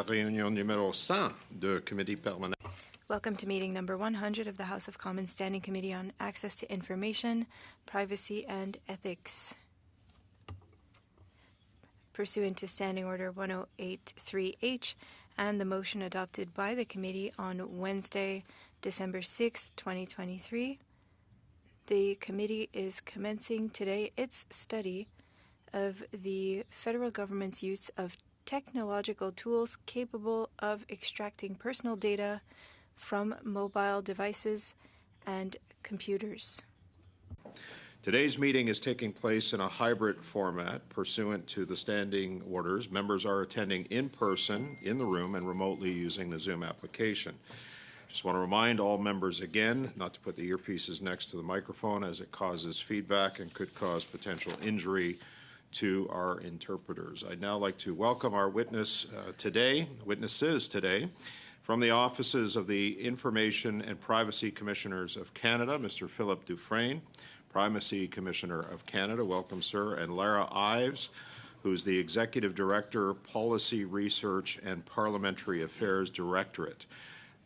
réunion numéro 100 de comité permanent. Welcome to meeting number 100 of the House of Commons Standing Committee on Access to Information, Privacy and Ethics. Pursuant to Standing Order 1083H and the motion adopted by the committee on Wednesday, December 6, 2023, the committee is commencing today its study of the federal government's use of technological tools capable of extracting personal data from mobile devices and computers. Today's meeting is taking place in a hybrid format pursuant to the standing orders. Members are attending in person in the room and remotely using the Zoom application. Just want to remind all members again not to put the earpieces next to the microphone as it causes feedback and could cause potential injury to our interpreters. I'd now like to welcome our witnesses today, from the offices of the Information and Privacy Commissioners of Canada, Mr. Philip Dufresne, Privacy Commissioner of Canada. Welcome, sir. And Lara Ives, who's the Executive Director, Policy Research and Parliamentary Affairs Directorate.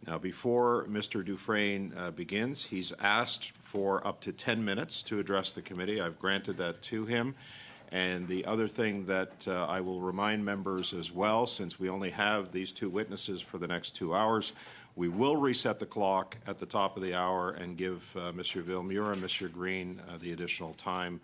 Now, before Mr. Dufresne begins, he's asked for up to 10 minutes to address the committee. I've granted that to him. And the other thing that I will remind members as well, since we only have these two witnesses for the next 2 hours, we will reset the clock at the top of the hour and give Mr. Villemure and Mr. Green the additional time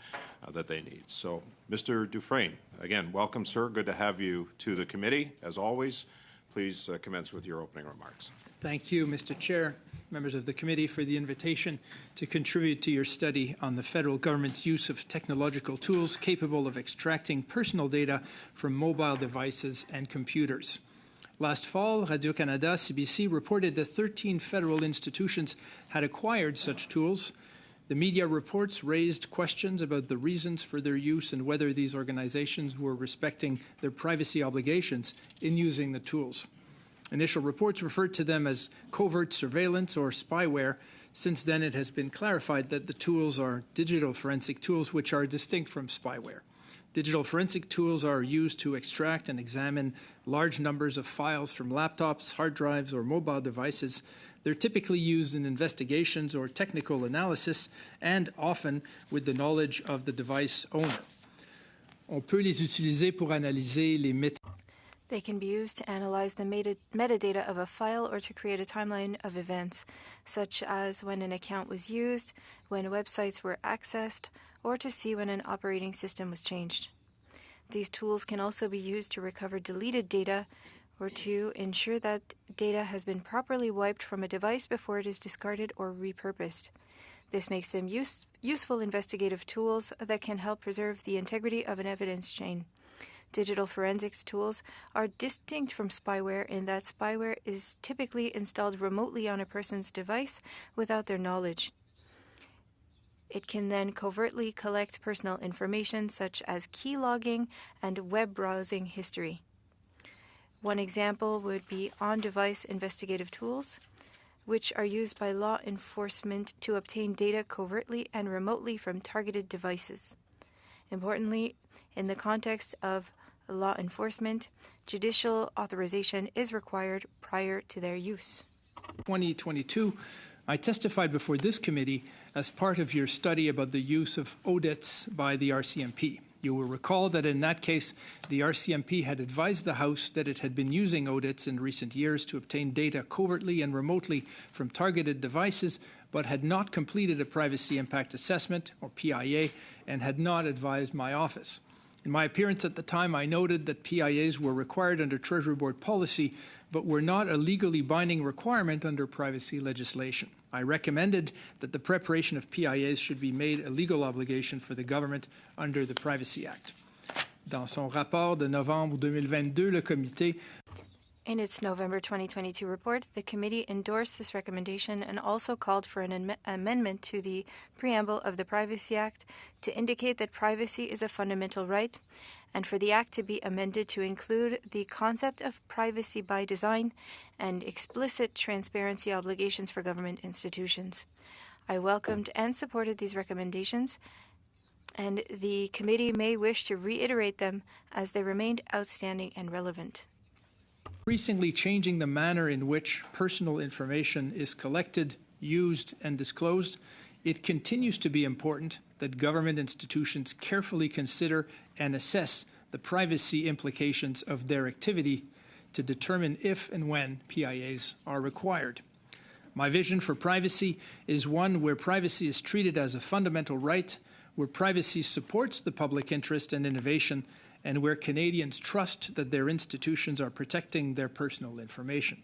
that they need. So, Mr. Dufresne, again, welcome, sir. Good to have you to the committee, as always. Please commence with your opening remarks. Thank you, Mr. Chair, members of the committee, for the invitation to contribute to your study on the federal government's use of technological tools capable of extracting personal data from mobile devices and computers. Last fall, Radio-Canada CBC reported that 13 federal institutions had acquired such tools. The media reports raised questions about the reasons for their use and whether these organizations were respecting their privacy obligations in using the tools. Initial reports referred to them as covert surveillance or spyware. Since then, it has been clarified that the tools are digital forensic tools which are distinct from spyware. Digital forensic tools are used to extract and examine large numbers of files from laptops, hard drives, or mobile devices. They're typically used in investigations or technical analysis, and often with the knowledge of the device owner. On peut les utiliser pour analyser les They can be used to analyze the metadata of a file or to create a timeline of events, such as when an account was used, when websites were accessed, or to see when an operating system was changed. These tools can also be used to recover deleted data or to ensure that data has been properly wiped from a device before it is discarded or repurposed. This makes them useful investigative tools that can help preserve the integrity of an evidence chain. Digital forensics tools are distinct from spyware in that spyware is typically installed remotely on a person's device without their knowledge. It can then covertly collect personal information such as key logging and web browsing history. One example would be on-device investigative tools, which are used by law enforcement to obtain data covertly and remotely from targeted devices. Importantly, in the context of law enforcement, judicial authorization is required prior to their use. 2022, I testified before this committee as part of your study about the use of audits by the RCMP. You will recall that in that case, the RCMP had advised the House that it had been using audits in recent years to obtain data covertly and remotely from targeted devices, but had not completed a privacy impact assessment, or PIA, and had not advised my office. In my appearance at the time, I noted that PIAs were required under Treasury Board policy, but were not a legally binding requirement under privacy legislation. I recommended that the preparation of PIAs should be made a legal obligation for the government under the Privacy Act. Dans son rapport de novembre 2022, le comité In its November 2022 report, the committee endorsed this recommendation and also called for an amendment to the preamble of the Privacy Act to indicate that privacy is a fundamental right, and for the Act to be amended to include the concept of privacy by design and explicit transparency obligations for government institutions. I welcomed and supported these recommendations, and the committee may wish to reiterate them as they remained outstanding and relevant. increasingly changing the manner in which personal information is collected, used, and disclosed, it continues to be important that government institutions carefully consider and assess the privacy implications of their activity to determine if and when PIAs are required. My vision for privacy is one where privacy is treated as a fundamental right, where privacy supports the public interest and innovation, and where Canadians trust that their institutions are protecting their personal information.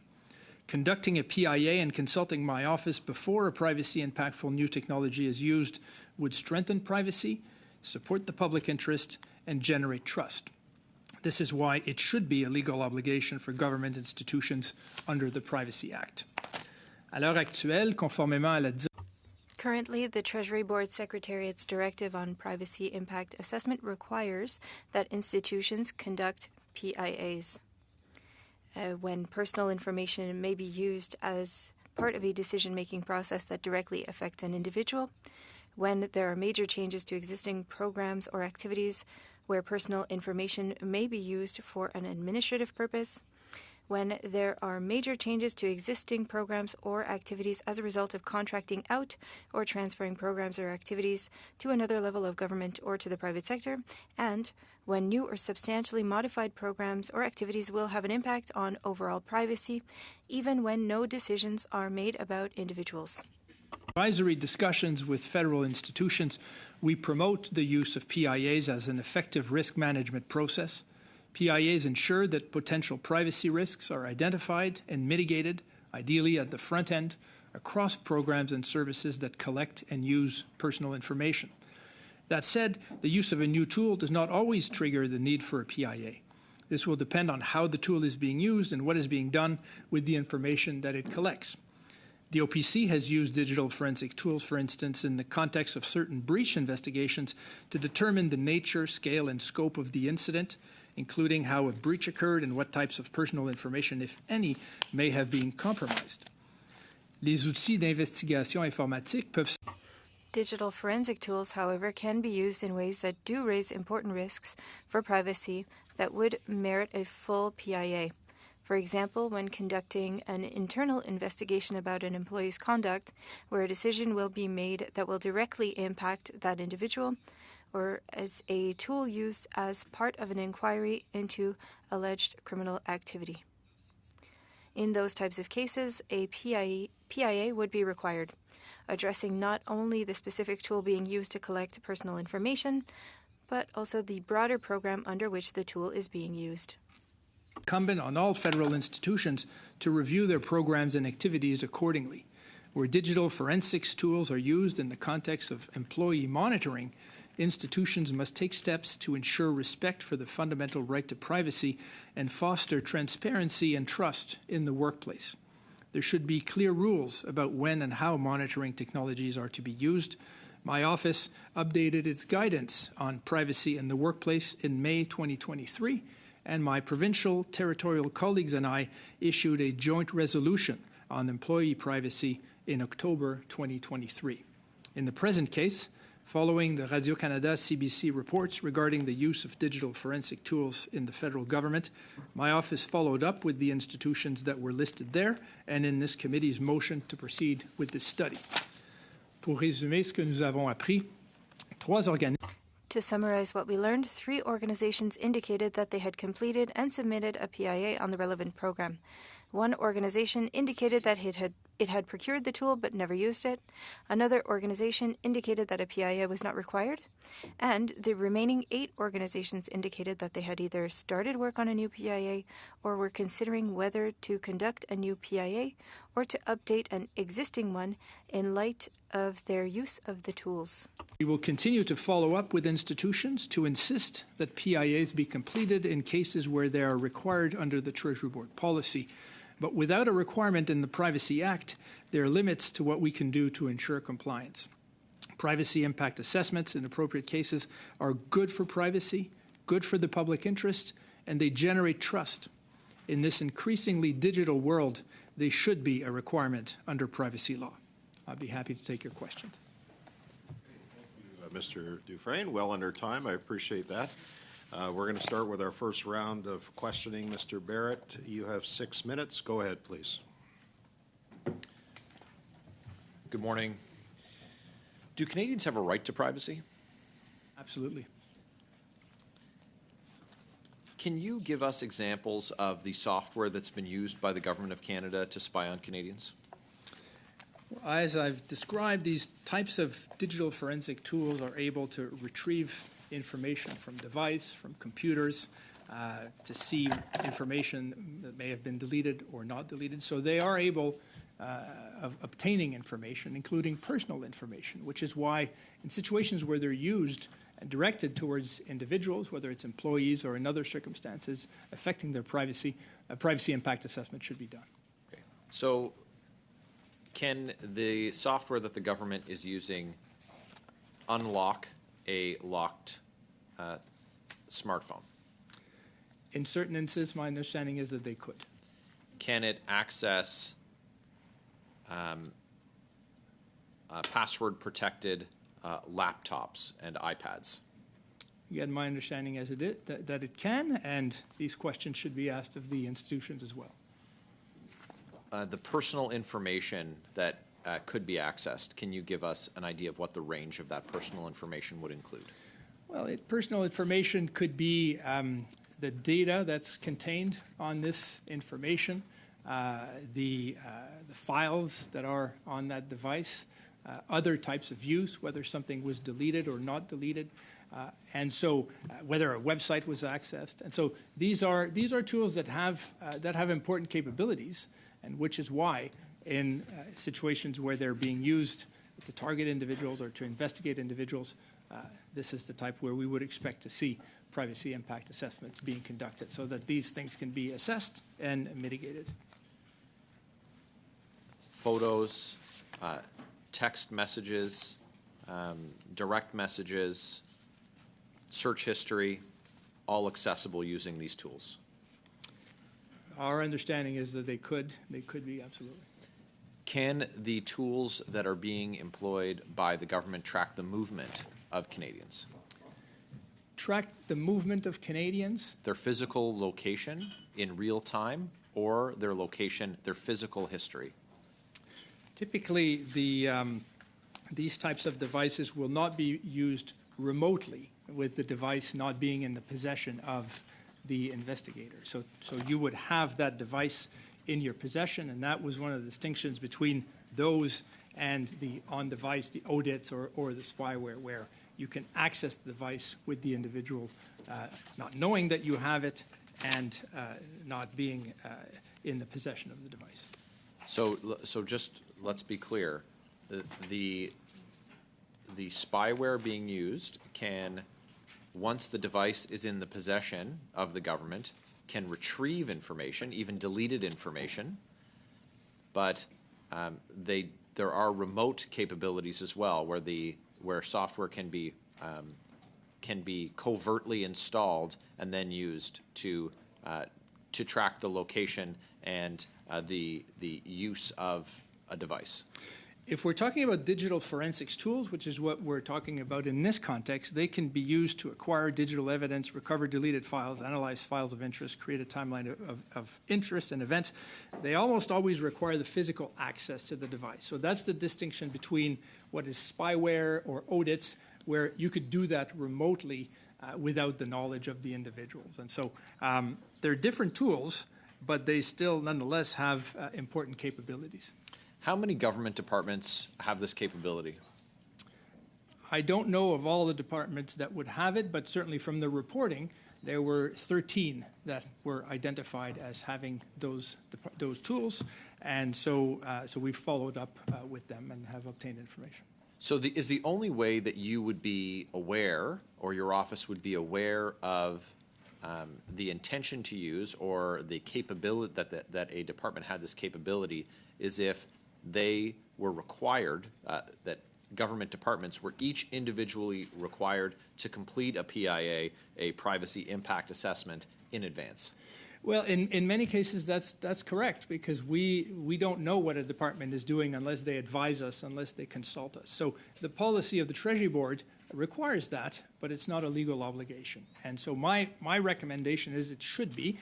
Conducting a PIA and consulting my office before a privacy-impactful new technology is used would strengthen privacy, support the public interest, and generate trust. This is why it should be a legal obligation for government institutions under the Privacy Act. À l'heure actuelle, conformément à la Currently, the Treasury Board Secretariat's Directive on Privacy Impact Assessment requires that institutions conduct PIAs. When personal information may be used as part of a decision-making process that directly affects an individual, when there are major changes to existing programs or activities where personal information may be used for an administrative purpose, when there are major changes to existing programs or activities as a result of contracting out or transferring programs or activities to another level of government or to the private sector, and when new or substantially modified programs or activities will have an impact on overall privacy, even when no decisions are made about individuals. Advisory discussions with federal institutions, we promote the use of PIAs as an effective risk management process. PIAs ensure that potential privacy risks are identified and mitigated, ideally at the front end, across programs and services that collect and use personal information. That said, the use of a new tool does not always trigger the need for a PIA. This will depend on how the tool is being used and what is being done with the information that it collects. The OPC has used digital forensic tools, for instance, in the context of certain breach investigations to determine the nature, scale, and scope of the incident, including how a breach occurred and what types of personal information, if any, may have been compromised. Les outils d'investigation informatique peuvent... Digital forensic tools, however, can be used in ways that do raise important risks for privacy that would merit a full PIA. For example, when conducting an internal investigation about an employee's conduct, where a decision will be made that will directly impact that individual, or as a tool used as part of an inquiry into alleged criminal activity. In those types of cases, a PIA would be required, addressing not only the specific tool being used to collect personal information, but also the broader program under which the tool is being used. Incumbent on all federal institutions to review their programs and activities accordingly. Where digital forensics tools are used in the context of employee monitoring, institutions must take steps to ensure respect for the fundamental right to privacy and foster transparency and trust in the workplace. There should be clear rules about when and how monitoring technologies are to be used. My office updated its guidance on privacy in the workplace in May 2023, and my provincial territorial colleagues and I issued a joint resolution on employee privacy in October 2023. In the present case, following the Radio-Canada CBC reports regarding the use of digital forensic tools in the federal government, my office followed up with the institutions that were listed there and in this committee's motion to proceed with this study. Pour résumer ce que nous avons appris, 3 organismes. To summarize what we learned, 3 organizations indicated that they had completed and submitted a PIA on the relevant program. 1 organization indicated that it had procured the tool but never used it. Another organization indicated that a PIA was not required. And the remaining 8 organizations indicated that they had either started work on a new PIA or were considering whether to conduct a new PIA or to update an existing one in light of their use of the tools. We will continue to follow up with institutions to insist that PIAs be completed in cases where they are required under the Treasury Board policy. But without a requirement in the Privacy Act, there are limits to what we can do to ensure compliance. Privacy impact assessments in appropriate cases are good for privacy, good for the public interest, and they generate trust. In this increasingly digital world, they should be a requirement under privacy law. I'd be happy to take your questions. Mr. Dufresne. Well under time. I appreciate that. We're going to start with our first round of questioning. Mr. Barrett, you have 6 minutes. Go ahead, please. Good morning. Do Canadians have a right to privacy? Absolutely. Can you give us examples of the software that's been used by the Government of Canada to spy on Canadians? As I've described, these types of digital forensic tools are able to retrieve information from device, from computers, to see information that may have been deleted or not deleted. So they are able of obtaining information, including personal information, which is why in situations where they're used and directed towards individuals, whether it's employees or in other circumstances affecting their privacy, a privacy impact assessment should be done. Okay. So can the software that the government is using unlock a locked smartphone? In certain instances, my understanding is that they could. Can it access password-protected laptops and iPads? Again, my understanding is that it can, and these questions should be asked of the institutions as well. The personal information that could be accessed, can you give us an idea of what the range of that personal information would include? Well, personal information could be the data that's contained on this information, the files that are on that device, other types of use, whether something was deleted or not deleted, and so whether a website was accessed. And so these are tools that have important capabilities, and which is why in situations where they're being used to target individuals or to investigate individuals, this is the type where we would expect to see privacy impact assessments being conducted so that these things can be assessed and mitigated. Photos, text messages, direct messages, search history, all accessible using these tools. Our understanding is that they could be, absolutely. Can the tools that are being employed by the government track the movement of Canadians? Track the movement of Canadians? Their physical location in real time, or their location, their physical history? Typically, these types of devices will not be used remotely with the device not being in the possession of the investigator. So you would have that device in your possession, and that was one of the distinctions between those and the on-device, the ODITs or the spyware, where you can access the device with the individual not knowing that you have it and not being in the possession of the device. So just let's be clear. The spyware being used can, once the device is in the possession of the government, can retrieve information, even deleted information, but there are remote capabilities as well where software can be covertly installed and then used to track the location and the use of a device. If we're talking about digital forensics tools, which is what we're talking about in this context, they can be used to acquire digital evidence, recover deleted files, analyze files of interest, create a timeline of interests and events. They almost always require the physical access to the device. So that's the distinction between what is spyware or ODITs, where you could do that remotely without the knowledge of the individuals. And so they're different tools, but they still nonetheless have important capabilities. How many government departments have this capability? I don't know of all the departments that would have it, but certainly from the reporting, there were 13 that were identified as having those tools, and so we've followed up with them and have obtained information. So is the only way that you would be aware, or your office would be aware of the intention to use or the capability that a department had this capability, is if they were required, that government departments were each individually required to complete a PIA, a privacy impact assessment, in advance? Well, in many cases, that's correct, because we don't know what a department is doing unless they advise us, unless they consult us. So the policy of the Treasury Board requires that, but it's not a legal obligation. And so my recommendation is it should be.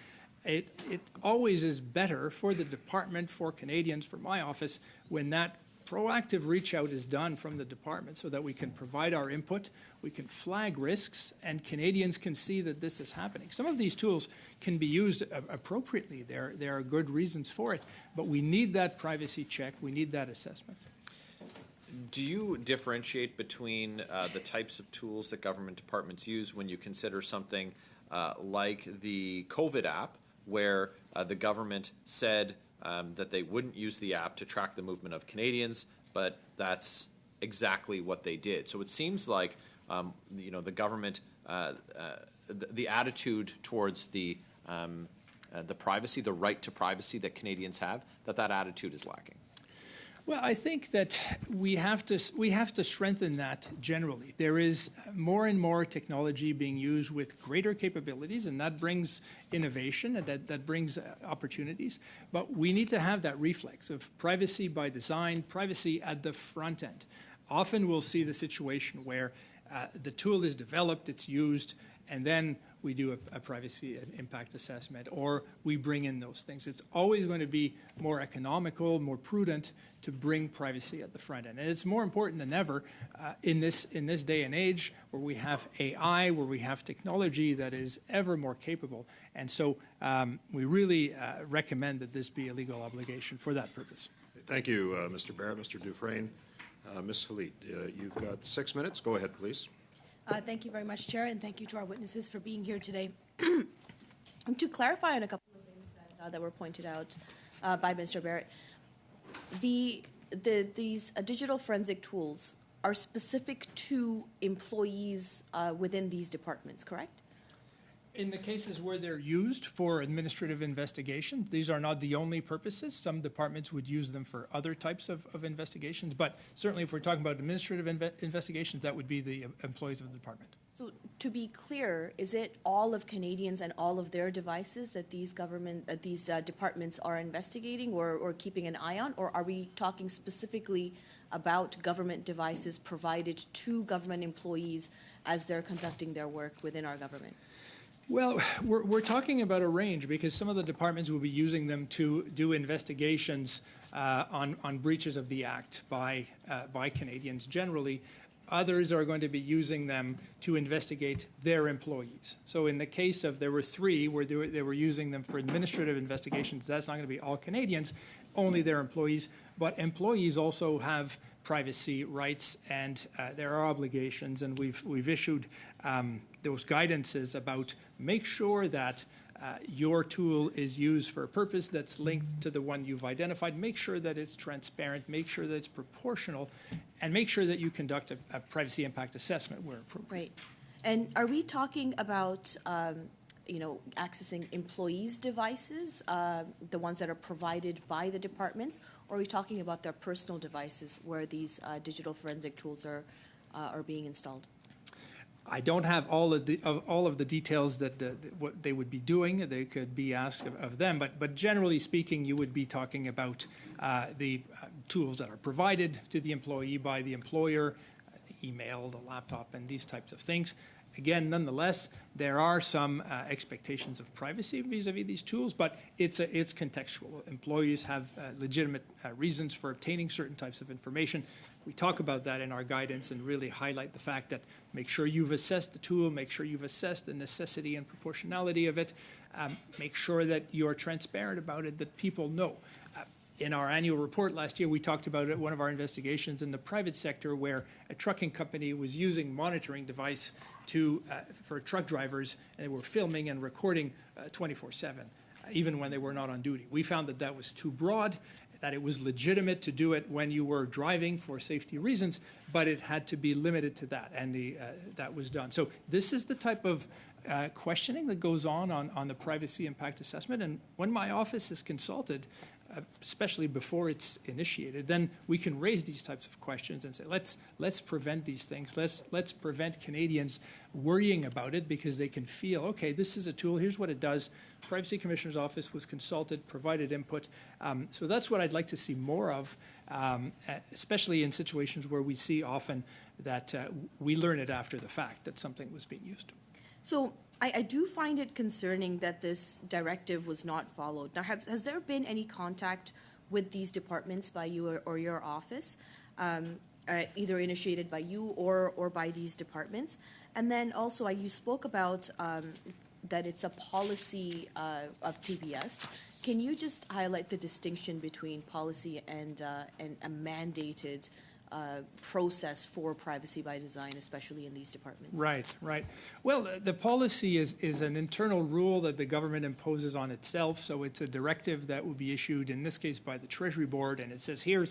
It always is better for the department, for Canadians, for my office, when that proactive reach out is done from the department so that we can provide our input, we can flag risks, and Canadians can see that this is happening. Some of these tools can be used appropriately. There are good reasons for it, but we need that privacy check. We need that assessment. Do you differentiate between the types of tools that government departments use when you consider something like the COVID app, where the government said that they wouldn't use the app to track the movement of Canadians, but that's exactly what they did. So it seems like the government, the attitude towards the privacy, the right to privacy that Canadians have, that attitude is lacking. Well, I think that we have to strengthen that generally. There is more and more technology being used with greater capabilities, and that brings innovation and that brings opportunities. But we need to have that reflex of privacy by design, privacy at the front end. Often we'll see the situation where the tool is developed, it's used, and then we do a privacy and impact assessment, or we bring in those things. It's always going to be more economical, more prudent to bring privacy at the front end. And it's more important than ever in this day and age where we have AI, where we have technology that is ever more capable. And so we really recommend that this be a legal obligation for that purpose. Thank you, Mr. Barrett, Mr. Dufresne. Ms. Halit, you've got 6 minutes. Go ahead, please. Thank you very much, Chair, and thank you to our witnesses for being here today. To clarify on a couple of things that were pointed out by Mr. Barrett, these digital forensic tools are specific to employees within these departments, correct? In the cases where they're used for administrative investigations, these are not the only purposes. Some departments would use them for other types of investigations, but certainly if we're talking about administrative investigations, that would be the employees of the department. So to be clear, is it all of Canadians and all of their devices that these departments are investigating or keeping an eye on, or are we talking specifically about government devices provided to government employees as they're conducting their work within our government? Well, we're talking about a range because some of the departments will be using them to do investigations on breaches of the Act by Canadians generally. Others are going to be using them to investigate their employees. So in the case of, there were 3 where they were using them for administrative investigations. That's not going to be all Canadians, only their employees. But employees also have privacy rights, and there are obligations, and we've issued those guidances about make sure that your tool is used for a purpose that's linked to the one you've identified. Make sure that it's transparent, make sure that it's proportional, and make sure that you conduct a privacy impact assessment where appropriate. Right. And are we talking about accessing employees' devices, the ones that are provided by the departments, or are we talking about their personal devices where these digital forensic tools are being installed? I don't have all of the details that what they would be doing. They could be asked of them, but generally speaking, you would be talking about the tools that are provided to the employee by the employer, the email, the laptop, and these types of things. Again, nonetheless, there are some expectations of privacy vis-a-vis these tools, but it's contextual. Employees have legitimate reasons for obtaining certain types of information. We talk about that in our guidance and really highlight the fact that make sure you've assessed the tool, make sure you've assessed the necessity and proportionality of it, make sure that you're transparent about it, that people know. In our annual report last year, we talked about one of our investigations in the private sector where a trucking company was using monitoring device for truck drivers, and they were filming and recording 24/7, even when they were not on duty. We found that that was too broad, that it was legitimate to do it when you were driving for safety reasons, but it had to be limited to that, and that was done. So this is the type of questioning that goes on the privacy impact assessment, and when my office is consulted, especially before it's initiated, then we can raise these types of questions and say, let's prevent these things. Let's prevent Canadians worrying about it, because they can feel, okay, this is a tool, here's what it does. Privacy Commissioner's Office was consulted, provided input. So that's what I'd like to see more of, especially in situations where we see often that we learn it after the fact that something was being used. So I do find it concerning that this directive was not followed. Now, has there been any contact with these departments by you or your office, either initiated by you or by these departments? And then also, you spoke about that it's a policy of TPS. Can you just highlight the distinction between policy and a mandated process for privacy by design, especially in these departments? Right. Well, the policy is an internal rule that the government imposes on itself. So it's a directive that will be issued, in this case, by the Treasury Board, and it says here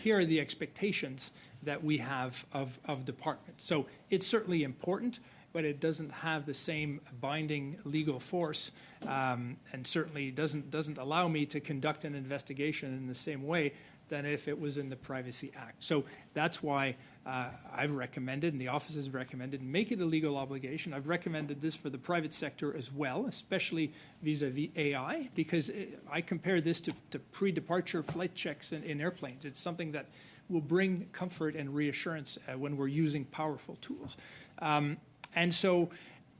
are the expectations that we have of departments. So it's certainly important, but it doesn't have the same binding legal force, and certainly doesn't allow me to conduct an investigation in the same way than if it was in the Privacy Act. So that's why I've recommended, and the office has recommended, make it a legal obligation. I've recommended this for the private sector as well, especially vis-a-vis AI, because I compare this to pre-departure flight checks in airplanes. It's something that will bring comfort and reassurance when we're using powerful tools. And so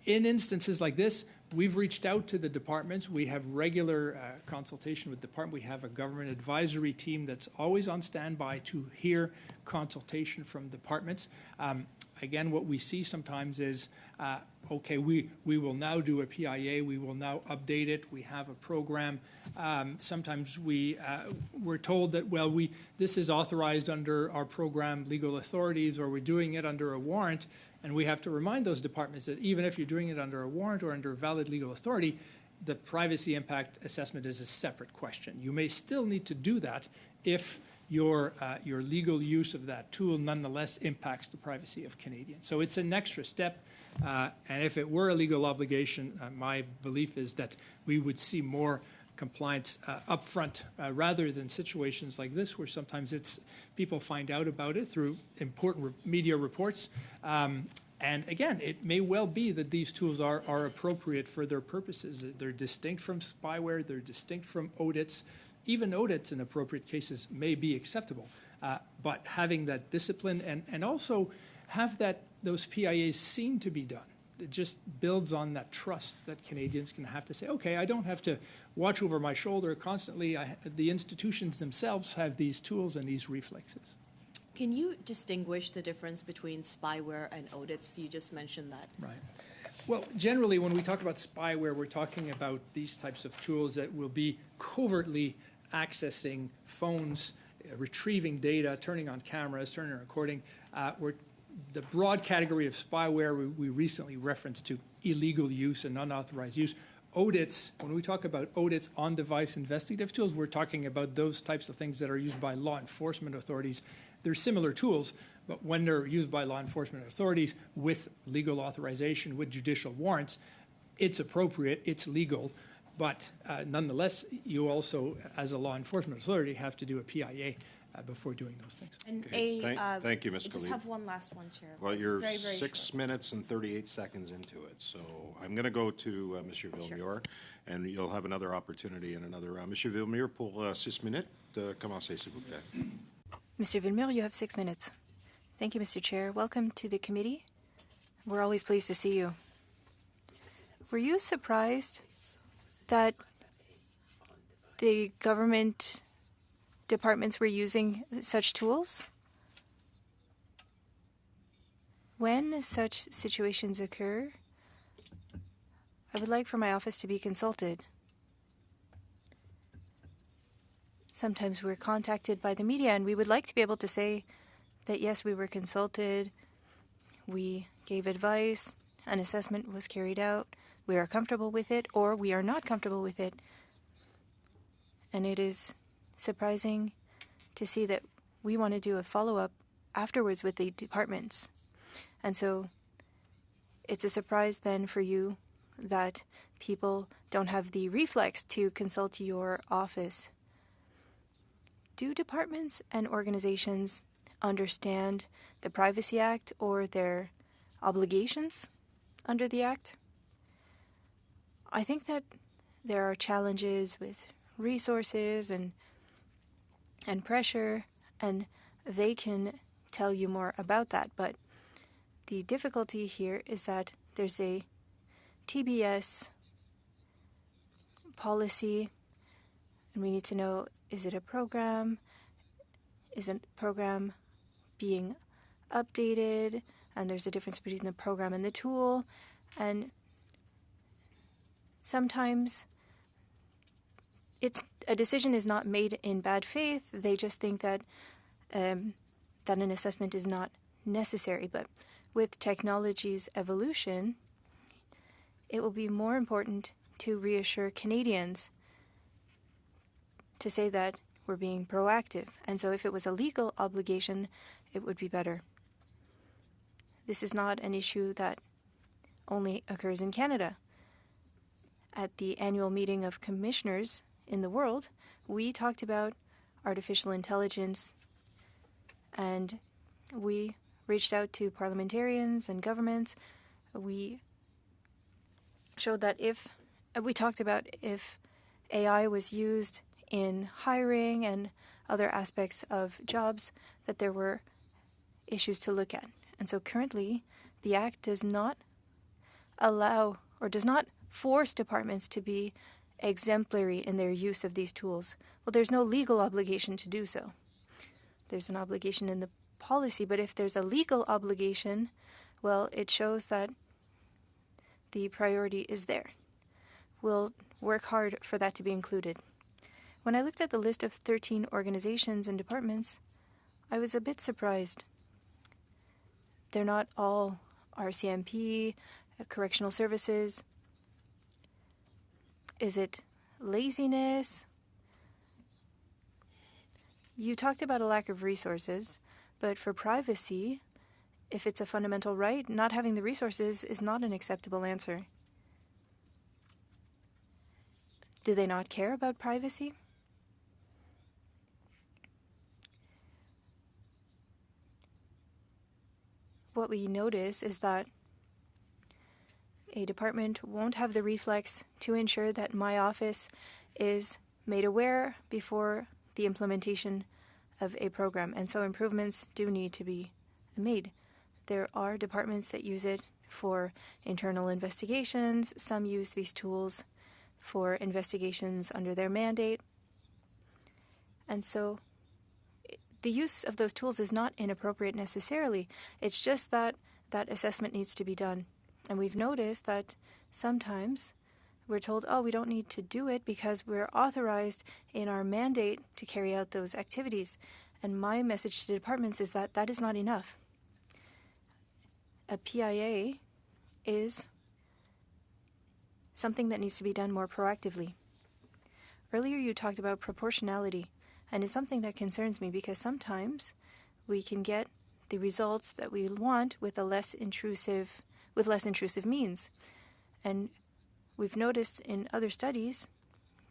in instances like this, we've reached out to the departments. We have regular consultation with the department. We have a government advisory team that's always on standby to hear consultation from departments. Again, what we see sometimes is, okay, we will now do a PIA. We will now update it. We have a program. Sometimes we're told that, well, this is authorized under our program legal authorities, or we're doing it under a warrant. And we have to remind those departments that even if you're doing it under a warrant or under a valid legal authority, the privacy impact assessment is a separate question. You may still need to do that if your legal use of that tool nonetheless impacts the privacy of Canadians. So it's an extra step. And if it were a legal obligation, my belief is that we would see more compliance upfront, rather than situations like this where sometimes people find out about it through important media reports. And again, it may well be that these tools are appropriate for their purposes. They're distinct from spyware. They're distinct from audits. Even audits in appropriate cases may be acceptable. But having that discipline and also have those PIAs seen to be done. It just builds on that trust that Canadians can have to say, okay, I don't have to watch over my shoulder constantly. The institutions themselves have these tools and these reflexes. Can you distinguish the difference between spyware and audits? You just mentioned that. Right. Well, generally, when we talk about spyware, we're talking about these types of tools that will be covertly accessing phones, retrieving data, turning on cameras, turning on recording. The broad category of spyware we recently referenced to illegal use and unauthorized use. Audits, when we talk about audits, on-device investigative tools, we're talking about those types of things that are used by law enforcement authorities. They're similar tools, but when they're used by law enforcement authorities with legal authorization, with judicial warrants, it's appropriate, it's legal, but nonetheless, you also, as a law enforcement authority, have to do a PIA before doing those things. And Thank you, Ms. I just Khalid. have one last one, Chair. Well, It's you're very, very 6 short. minutes and 38 seconds into it, so I'm going to go to Monsieur Villemure, and you'll have another opportunity in another round. Monsieur Villemure, pour 6 minutes. Commencez, s'il vous plaît. Mr. Villemure, you have 6 minutes. Thank you, Mr. Chair. Welcome to the committee. We're always pleased to see you. Were you surprised that the government departments were using such tools? When such situations occur, I would like for my office to be consulted. Sometimes we're contacted by the media, and we would like to be able to say that, yes, we were consulted, we gave advice, an assessment was carried out, we are comfortable with it, or we are not comfortable with it. And it is surprising to see that we want to do a follow-up afterwards with the departments. And so it's a surprise then for you that people don't have the reflex to consult your office. do departments and organizations understand the Privacy Act or their obligations under the Act? I think that there are challenges with resources and pressure, and they can tell you more about that. But the difficulty here is that there's a TBS policy, and we need to know, is it a program? Is a program being updated? And there's a difference between the program and the tool. And sometimes a decision is not made in bad faith. They just think that that an assessment is not necessary. But with technology's evolution, it will be more important to reassure Canadians to say that we're being proactive. And so if it was a legal obligation, it would be better. This is not an issue that only occurs in Canada. At the annual meeting of commissioners in the world, we talked about artificial intelligence, and we reached out to parliamentarians and governments. We showed that we talked about if AI was used in hiring and other aspects of jobs, that there were issues to look at. And so currently, the Act does not allow or does not force departments to be exemplary in their use of these tools. Well, there's no legal obligation to do so. There's an obligation in the policy, but if there's a legal obligation, well, it shows that the priority is there. We'll work hard for that to be included. When I looked at the list of 13 organizations and departments, I was a bit surprised. They're not all RCMP, correctional services. Is it laziness? You talked about a lack of resources, but for privacy, if it's a fundamental right, not having the resources is not an acceptable answer. Do they not care about privacy? What we notice is that a department won't have the reflex to ensure that my office is made aware before the implementation of a program, and so improvements do need to be made. There are departments that use it for internal investigations. Some use these tools for investigations under their mandate. And so the use of those tools is not inappropriate necessarily. It's just that that assessment needs to be done. And we've noticed that sometimes we're told, oh, we don't need to do it because we're authorized in our mandate to carry out those activities. And my message to departments is that that is not enough. A PIA is something that needs to be done more proactively. Earlier you talked about proportionality, and it's something that concerns me because sometimes we can get the results that we want with less intrusive means. And we've noticed in other studies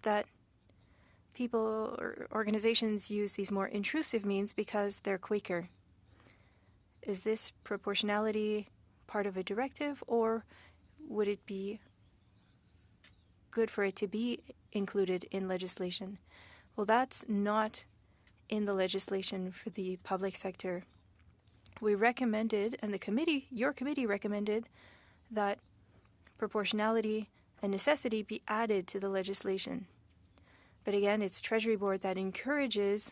that people or organizations use these more intrusive means because they're quicker. Is this proportionality part of a directive, or would it be good for it to be included in legislation? Well, that's not in the legislation for the public sector. We recommended, and your committee recommended, that proportionality and necessity be added to the legislation. But again, it's Treasury Board that encourages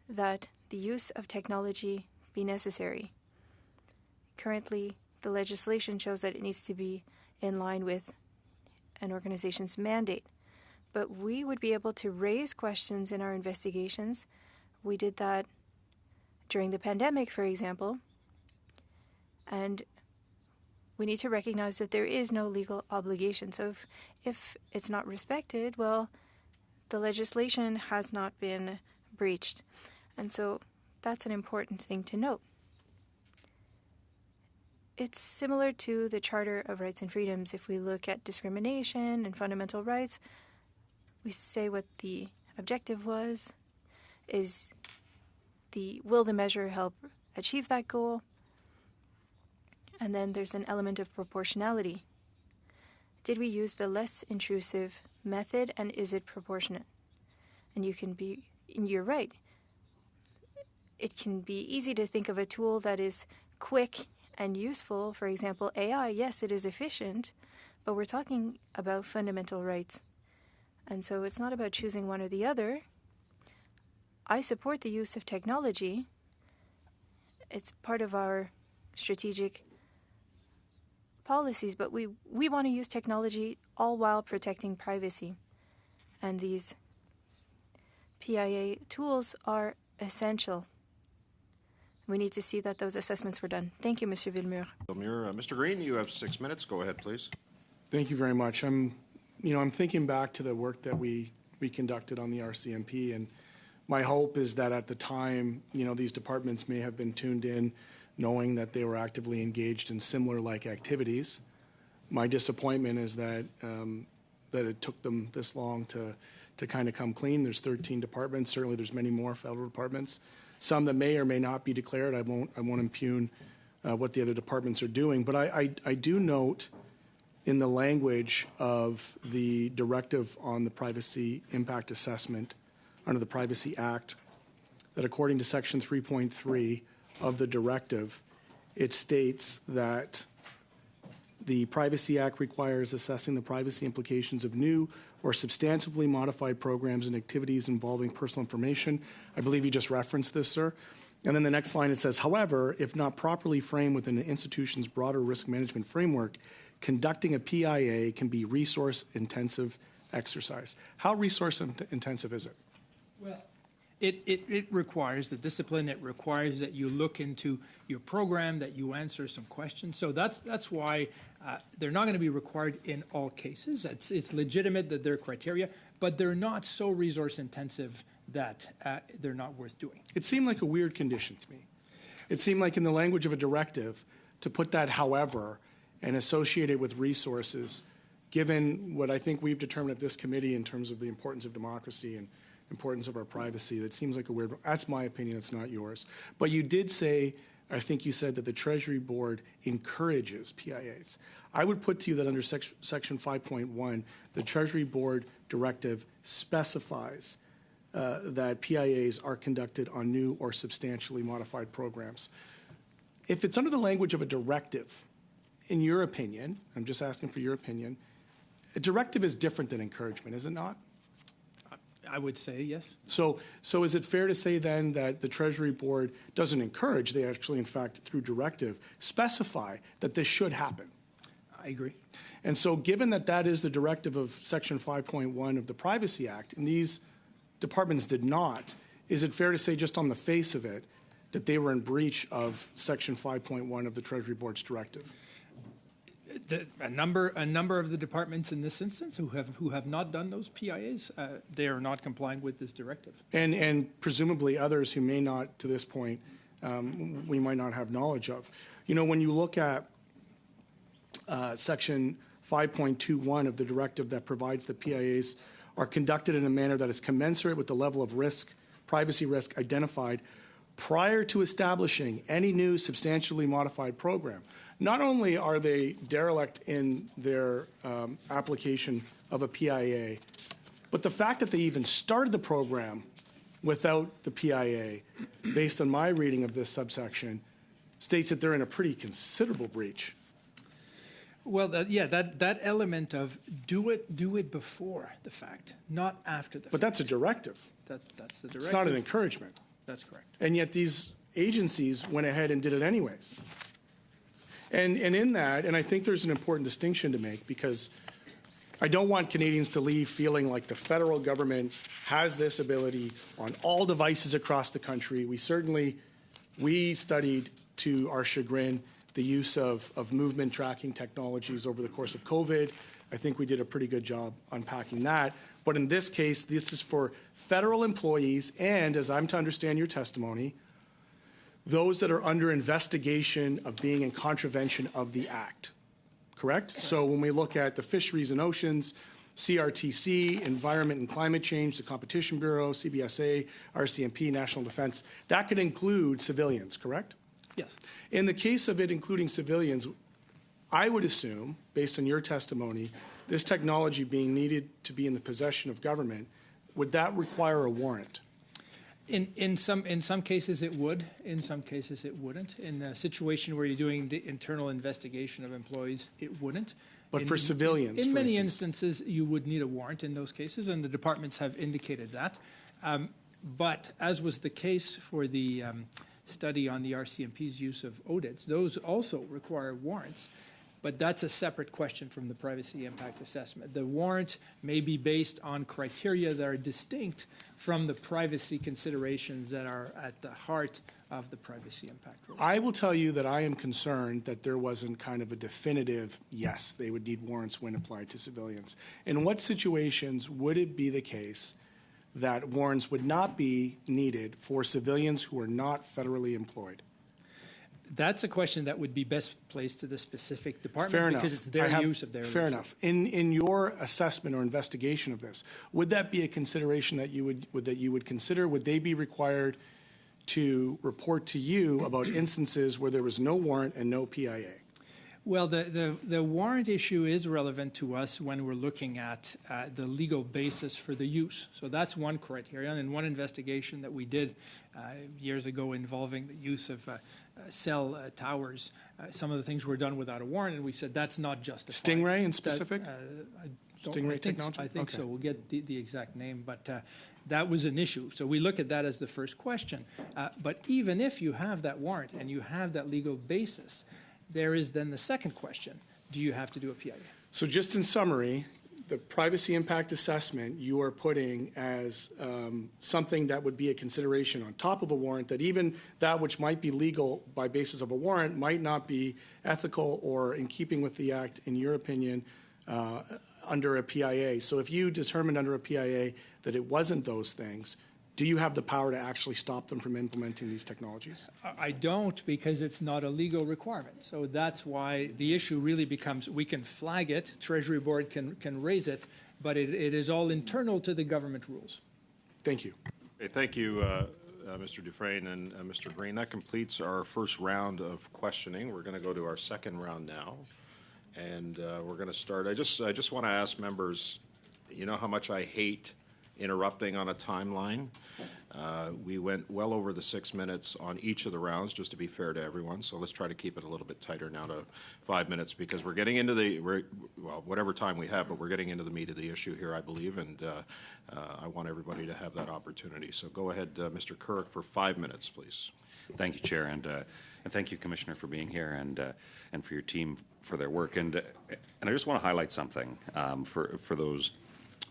that the use of technology be necessary. Currently, the legislation shows that it needs to be in line with an organization's mandate. But we would be able to raise questions in our investigations. We did that during the pandemic, for example. And we need to recognize that there is no legal obligation. So if it's not respected, well, the legislation has not been breached. And so that's an important thing to note. It's similar to the Charter of Rights and Freedoms. If we look at discrimination and fundamental rights, we say what the objective was. will the measure help achieve that goal? And then there's an element of proportionality. Did we use the less intrusive method, and is it proportionate? And you're right. It can be easy to think of a tool that is quick and useful. For example, AI, yes, it is efficient, but we're talking about fundamental rights. And so it's not about choosing one or the other. I support the use of technology. It's part of our strategic policies, but we want to use technology all while protecting privacy. And these PIA tools are essential. We need to see that those assessments were done. Thank you, Mr. Villemur. Mr. Green, you have 6 minutes. Go ahead, please. Thank you very much. I'm thinking back to the work that we conducted on the RCMP, and my hope is that at the time, these departments may have been tuned in, knowing that they were actively engaged in similar-like activities. My disappointment is that it took them this long to kind of come clean. There's 13 departments. Certainly, there's many more federal departments. Some that may or may not be declared. I won't impugn what the other departments are doing. But I do note in the language of the directive on the privacy impact assessment under the Privacy Act that according to Section 3.3 of the directive, it states that the Privacy Act requires assessing the privacy implications of new or substantively modified programs and activities involving personal information. I believe you just referenced this, sir. And then the next line, it says, however, if not properly framed within the institution's broader risk management framework, conducting a PIA can be resource-intensive exercise. How resource-intensive is it? Well, it requires the discipline. It requires that you look into your program, that you answer some questions. So that's why they're not going to be required in all cases. It's legitimate that they're criteria, but they're not so resource intensive that they're not worth doing. It seemed like a weird condition to me. It seemed like in the language of a directive to put that however and associate it with resources, given what I think we've determined at this committee in terms of the importance of democracy and importance of our privacy. That seems like a weird, that's my opinion, it's not yours. But you did say, I think you said that the Treasury Board encourages PIAs. I would put to you that under Section 5.1, the Treasury Board directive specifies that PIAs are conducted on new or substantially modified programs. If it's under the language of a directive, in your opinion, I'm just asking for your opinion, a directive is different than encouragement, is it not? I would say yes. So is it fair to say then that the Treasury Board doesn't encourage, they actually, in fact, through directive, specify that this should happen? I agree. And so given that that is the directive of Section 5.1 of the Privacy Act, and these departments did not, is it fair to say just on the face of it that they were in breach of Section 5.1 of the Treasury Board's directive? A number of the departments in this instance who have not done those PIAs, they are not complying with this directive. And presumably others who may not, to this point, we might not have knowledge of. When you look at Section 5.21 of the directive that provides that PIAs are conducted in a manner that is commensurate with the level of risk, privacy risk identified prior to establishing any new substantially modified program. Not only are they derelict in their application of a PIA, but the fact that they even started the program without the PIA, based on my reading of this subsection, states that they're in a pretty considerable breach. Well, that element of do it before the fact, not after the fact. But that's a directive. That's the directive. It's not an encouragement. That's correct. And yet these agencies went ahead and did it anyways. And in that, and I think there's an important distinction to make, because I don't want Canadians to leave feeling like the federal government has this ability on all devices across the country. We studied to our chagrin the use of movement tracking technologies over the course of COVID. I think we did a pretty good job unpacking that. But in this case, this is for federal employees and, as I'm to understand your testimony, those that are under investigation of being in contravention of the Act. Correct? So when we look at the fisheries and oceans, CRTC, Environment and Climate Change, the Competition Bureau, CBSA, RCMP, National Defense. That could include civilians, correct? Yes. In the case of it including civilians, I would assume, based on your testimony, this technology being needed to be in the possession of government, would that require a warrant? In some cases it would, in some cases it wouldn't. In a situation where you're doing the internal investigation of employees, it wouldn't. But for civilians, in for many instance. instances, you would need a warrant in those cases, and the departments have indicated that. But as was the case for the study on the RCMP's use of ODITs, those also require warrants. But that's a separate question from the privacy impact assessment. The warrant may be based on criteria that are distinct from the privacy considerations that are at the heart of the privacy impact rule. I will tell you that I am concerned that there wasn't kind of a definitive, yes, they would need warrants when applied to civilians. In what situations would it be the case that warrants would not be needed for civilians who are not federally employed? That's a question that would be best placed to the specific department Fair enough. because it's their use of their Fair enough. In your assessment or investigation of this, would that be a consideration that you would consider? Would they be required to report to you about instances where there was no warrant and no PIA? Well, the warrant issue is relevant to us when we're looking at the legal basis for the use. So that's one criterion. In one investigation that we did years ago involving the use of cell towers, some of the things were done without a warrant, and we said that's not justified. Stingray in specific? Stingray technology? I think so. Okay. We'll get the exact name, but that was an issue. So we look at that as the first question. But even if you have that warrant and you have that legal basis, there is then the second question. Do you have to do a PIA? So just in summary, the privacy impact assessment you are putting as something that would be a consideration on top of a warrant, that even that which might be legal by basis of a warrant might not be ethical or in keeping with the act, in your opinion, under a PIA. So if you determined under a PIA that it wasn't those things, do you have the power to actually stop them from implementing these technologies? I don't, because it's not a legal requirement. So that's why the issue really becomes, we can flag it, Treasury Board can raise it, but it is all internal to the government rules. Thank you. Okay, thank you, Mr. Dufresne and Mr. Green. That completes our first round of questioning. We're going to go to our second round now, and we're going to start. I just want to ask members, you know how much I hate interrupting on a timeline. We went well over the 6 minutes on each of the rounds, just to be fair to everyone. So let's try to keep it a little bit tighter now to 5 minutes, because we're getting into well, whatever time we have, but we're getting into the meat of the issue here, I believe, and I want everybody to have that opportunity. So go ahead, Mr. Kurek, for 5 minutes, please. Thank you, Chair, and thank you, Commissioner, for being here and for your team for their work. And I just want to highlight something for those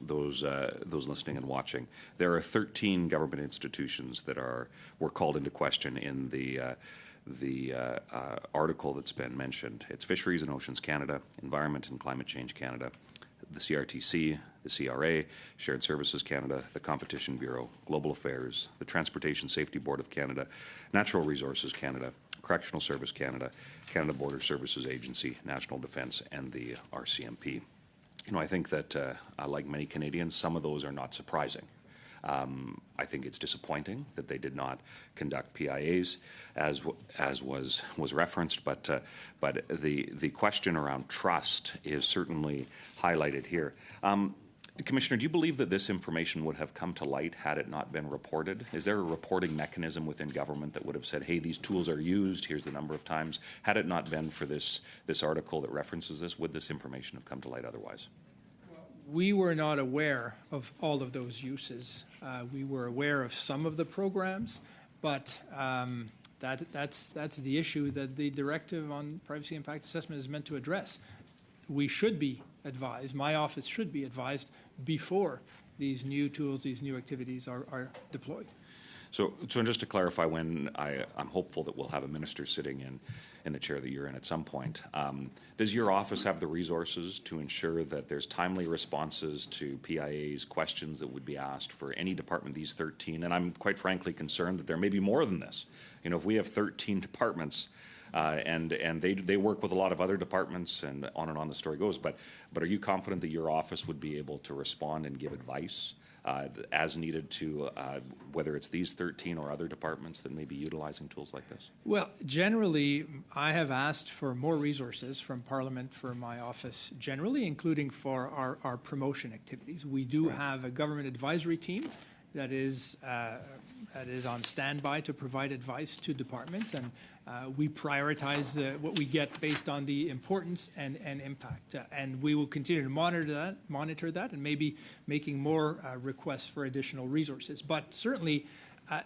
listening and watching. There are 13 government institutions that were called into question in the article that's been mentioned. It's Fisheries and Oceans Canada, Environment and Climate Change Canada, the CRTC, the CRA, Shared Services Canada, the Competition Bureau, Global Affairs, the Transportation Safety Board of Canada, Natural Resources Canada, Correctional Service Canada, Canada Border Services Agency, National Defence, and the RCMP. You know, I think that, like many Canadians, some of those are not surprising. I think it's disappointing that they did not conduct PIAs, as was referenced. But the question around trust is certainly highlighted here. Commissioner, do you believe that this information would have come to light had it not been reported? Is there a reporting mechanism within government that would have said, hey, these tools are used, here's the number of times? Had it not been for this article that references this, would this information have come to light otherwise? We were not aware of all of those uses. We were aware of some of the programs, but that's the issue that the Directive on Privacy Impact Assessment is meant to address. We should be advised, my office should be advised before these new tools, these new activities are deployed. So just to clarify, when I'm hopeful that we'll have a minister sitting in the chair that you're in at some point, does your office have the resources to ensure that there's timely responses to PIAs, questions that would be asked for any department, these 13? And I'm quite frankly concerned that there may be more than this. You know, if we have 13 departments And they work with a lot of other departments, and on the story goes. But are you confident that your office would be able to respond and give advice as needed to whether it's these 13 or other departments that may be utilizing tools like this? Well, generally, I have asked for more resources from Parliament for my office, generally, including for our promotion activities. We do have a government advisory team that is on standby to provide advice to departments, and we prioritize what we get based on the importance and impact. And we will continue to monitor that, and maybe making more requests for additional resources. But certainly,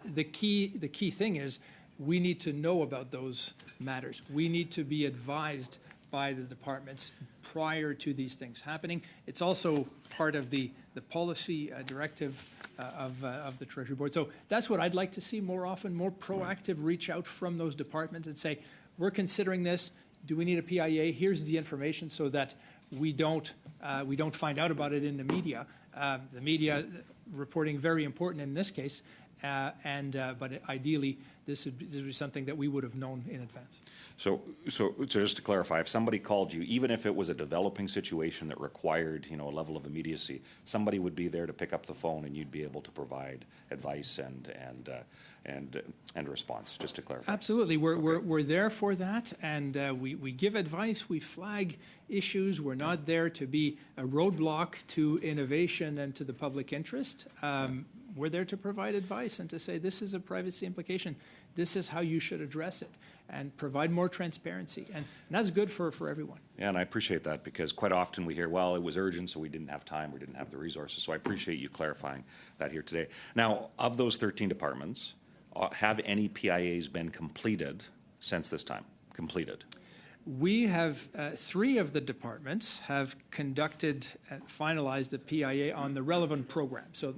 the key thing is we need to know about those matters. We need to be advised by the departments prior to these things happening. It's also part of the policy directive of the Treasury Board. So that's what I'd like to see more often, more proactive reach out from those departments and say, we're considering this. Do we need a PIA? Here's the information so that we don't find out about it in the media. The media reporting very important in this case, but ideally this would be something that we would have known in advance. So just to clarify, if somebody called you, even if it was a developing situation that required, a level of immediacy, somebody would be there to pick up the phone, and you'd be able to provide advice and response. Just to clarify. Absolutely, we're there for that, and we give advice, we flag issues. We're not there to be a roadblock to innovation and to the public interest. We're there to provide advice and to say this is a privacy implication. This is how you should address it, and provide more transparency. And that's good for everyone. Yeah, and I appreciate that, because quite often we hear, well, it was urgent, so we didn't have time, we didn't have the resources. So I appreciate you clarifying that here today. Now, of those 13 departments, have any PIAs been completed since this time? Completed? We have 3 of the departments have conducted and finalized the PIA on the relevant program. So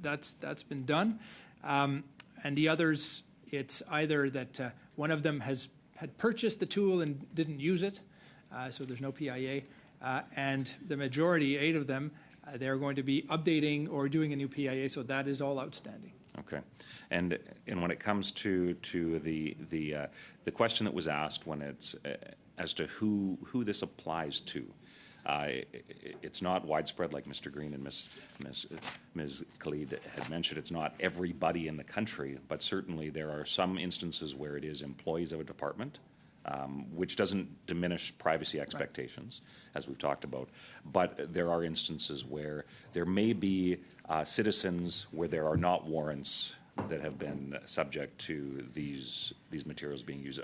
that's been done. And the others, it's either that one of them had purchased the tool and didn't use it, so there's no PIA. And the majority, 8 of them, they're going to be updating or doing a new PIA, so that is all outstanding. Okay, and when it comes to the question that was asked when it's as to who this applies to, it's not widespread like Mr. Green and Ms. Khalid had mentioned. It's not everybody in the country, but certainly there are some instances where it is employees of a department, which doesn't diminish privacy expectations, as we've talked about. But there are instances where there may be citizens where there are not warrants that have been subject to these materials being used.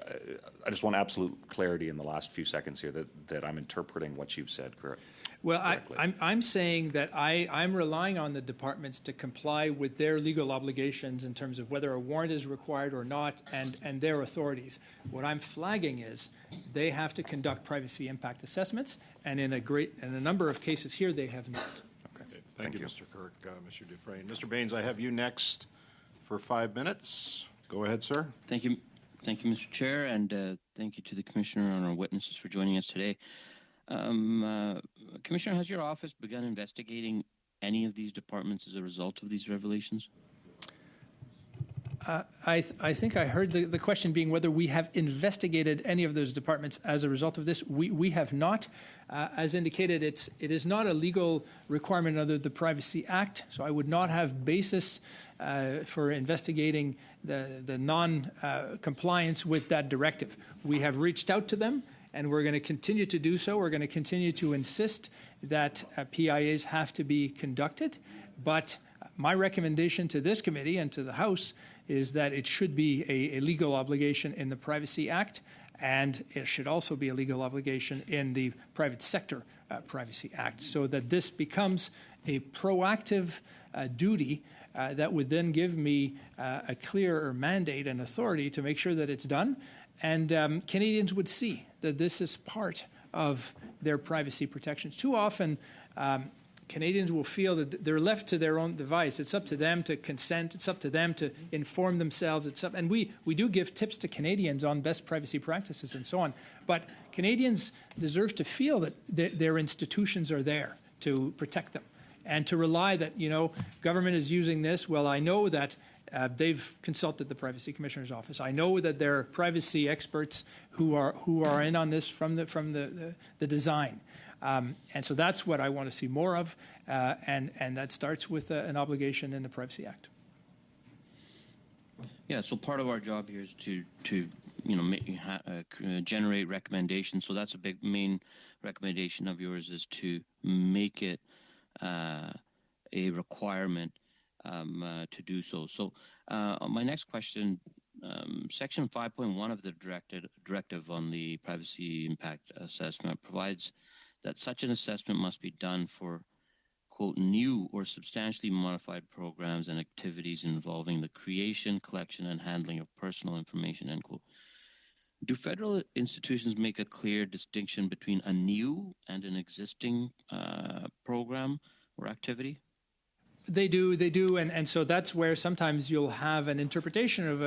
I just want absolute clarity in the last few seconds here that I'm interpreting what you've said correctly. Well, I'm saying that I'm relying on the departments to comply with their legal obligations in terms of whether a warrant is required or not, and their authorities. What I'm flagging is they have to conduct privacy impact assessments, and in a number of cases here, they have not. Okay. Thank you, Mr. Kirk. Mr. Dufresne. Mr. Baines, I have you next for 5 minutes. Go ahead, sir. Thank you, Mr. Chair, and thank you to the Commissioner and our witnesses for joining us today. Commissioner, has your office begun investigating any of these departments as a result of these revelations? I think I heard the question being whether we have investigated any of those departments as a result of this. We have not. As indicated, it is not a legal requirement under the Privacy Act, so I would not have basis for investigating the non-compliance with that directive. We have reached out to them, and we're going to continue to do so. We're going to continue to insist that PIAs have to be conducted, but my recommendation to this committee and to the House is that it should be a legal obligation in the Privacy Act, and it should also be a legal obligation in the Private Sector Privacy Act, so that this becomes a proactive duty that would then give me a clearer mandate and authority to make sure that it's done. And Canadians would see that this is part of their privacy protections. Too often, Canadians will feel that they're left to their own device. It's up to them to consent. It's up to them to inform themselves. And we do give tips to Canadians on best privacy practices and so on. But Canadians deserve to feel that their institutions are there to protect them, and to rely that, government is using this. Well, I know that they've consulted the Privacy Commissioner's Office. I know that there are privacy experts who are in on this from the design. And so that's what I want to see more of, and that starts with an obligation in the Privacy Act. Yeah, so part of our job here is to generate recommendations. So that's a big main recommendation of yours, is to make it a requirement to do so. So my next question, Section 5.1 of the directive on the privacy impact assessment provides that such an assessment must be done for, quote, new or substantially modified programs and activities involving the creation, collection, and handling of personal information, end quote. Do federal institutions make a clear distinction between a new and an existing program or activity? They do, and so that's where sometimes you'll have an interpretation of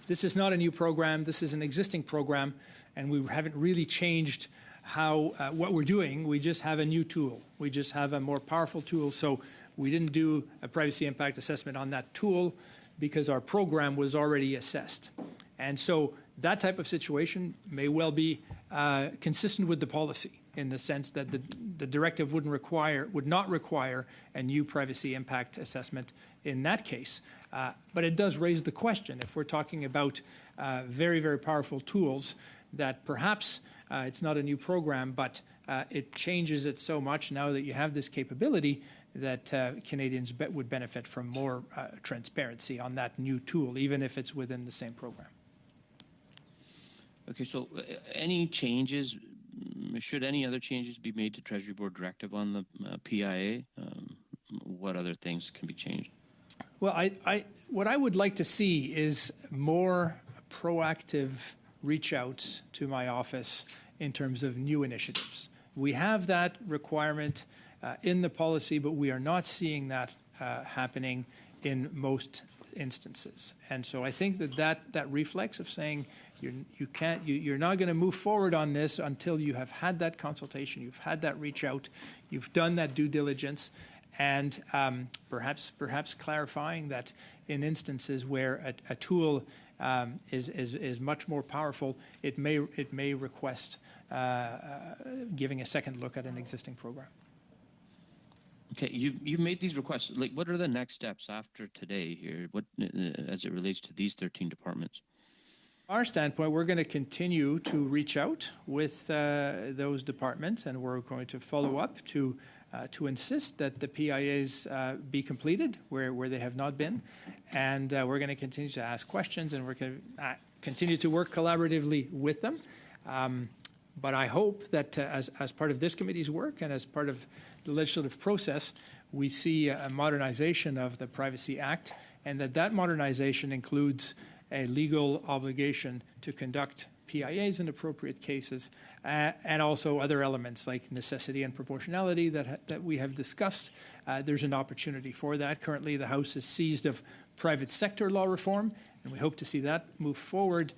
this is not a new program, this is an existing program, and we haven't really changed what we're doing. We just have a new tool. We just have a more powerful tool. So we didn't do a privacy impact assessment on that tool because our program was already assessed. And so that type of situation may well be consistent with the policy, in the sense that the directive would not require a new privacy impact assessment in that case. But it does raise the question, if we're talking about very, very powerful tools, that perhaps it's not a new program, but it changes it so much now that you have this capability that Canadians would benefit from more transparency on that new tool, even if it's within the same program. Okay, so any changes, should any other changes be made to Treasury Board directive on the PIA? What other things can be changed? Well, what I would like to see is more proactive reach outs to my office in terms of new initiatives. We have that requirement in the policy, but we are not seeing that happening in most instances. And so I think that reflex of saying you're not going to move forward on this until you have had that consultation, you've had that reach out, you've done that due diligence, and perhaps clarifying that in instances where a tool is much more powerful, it may request giving a second look at an existing program. Okay, you've made these requests. Like, what are the next steps after today here? What as it relates to these 13 departments? Our standpoint, we're going to continue to reach out with those departments, and we're going to follow up to insist that the PIAs be completed where they have not been, and we're going to continue to ask questions, and we're going to continue to work collaboratively with them. But I hope that as part of this committee's work and as part of the legislative process, we see a modernization of the Privacy Act, and that modernization includes a legal obligation to conduct PIAs in appropriate cases, and also other elements like necessity and proportionality that we have discussed. There's an opportunity for that. Currently, the House is seized of private sector law reform, and we hope to see that move forward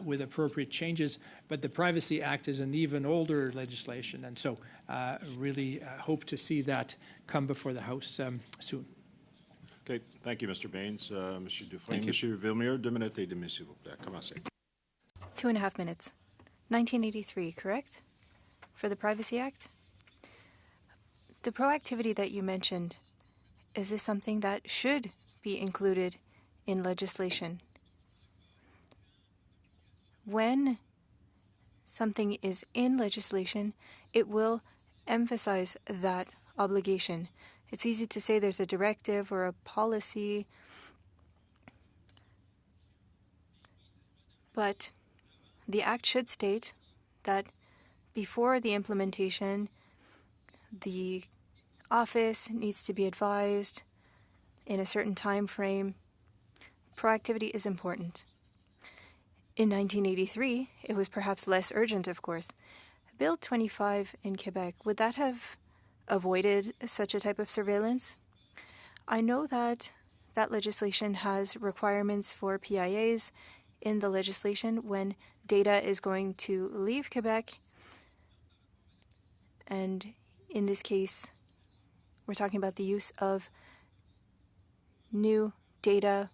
with appropriate changes. But the Privacy Act is an even older legislation, and so really hope to see that come before the House soon. Okay, thank you, Mr. Baines. Monsieur Dufresne. Monsieur Villemure, 2 minutes et demi, s'il vous plaît. Commencez. 2.5 minutes. 1983, correct? For the Privacy Act? The proactivity that you mentioned, is this something that should be included in legislation? When something is in legislation, it will emphasize that obligation. It's easy to say there's a directive or a policy, but the Act should state that before the implementation, the office needs to be advised in a certain time frame. Proactivity is important. In 1983, it was perhaps less urgent, of course. Bill 25 in Quebec, would that have avoided such a type of surveillance? I know that legislation has requirements for PIAs in the legislation when data is going to leave Quebec. And in this case, we're talking about the use of new data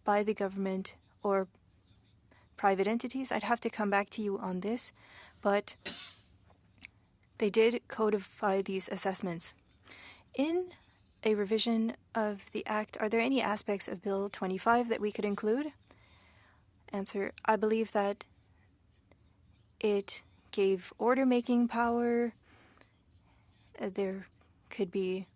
by the government or private entities. I'd have to come back to you on this, but they did codify these assessments. In a revision of the Act, are there any aspects of Bill 25 that we could include? Answer, I believe that it gave order-making power. There could be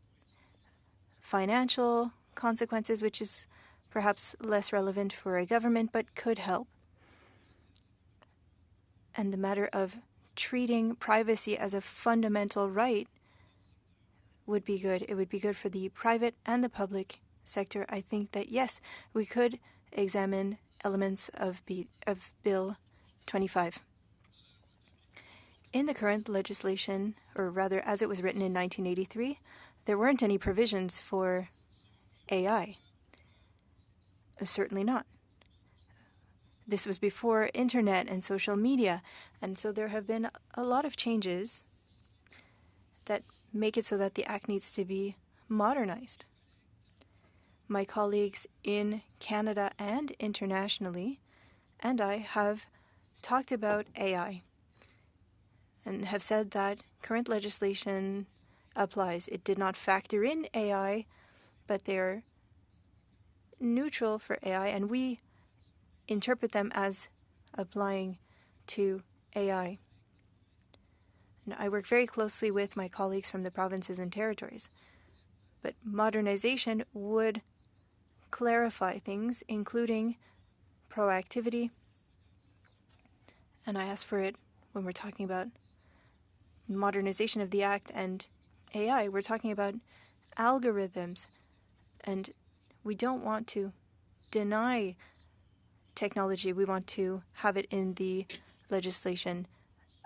financial consequences, which is perhaps less relevant for a government, but could help. And the matter of treating privacy as a fundamental right would be good. It would be good for the private and the public sector. I think that, yes, we could examine elements of Bill 25. In the current legislation, or rather as it was written in 1983, there weren't any provisions for AI. Certainly not. This was before internet and social media, and so there have been a lot of changes that make it so that the Act needs to be modernized. My colleagues in Canada and internationally and I have talked about AI and have said that current legislation applies. It did not factor in AI, but they're neutral for AI, and we interpret them as applying to AI. And I work very closely with my colleagues from the provinces and territories. But modernization would clarify things, including proactivity. And I ask for it when we're talking about modernization of the Act and AI. We're talking about algorithms, and we don't want to deny technology. We want to have it in the legislation.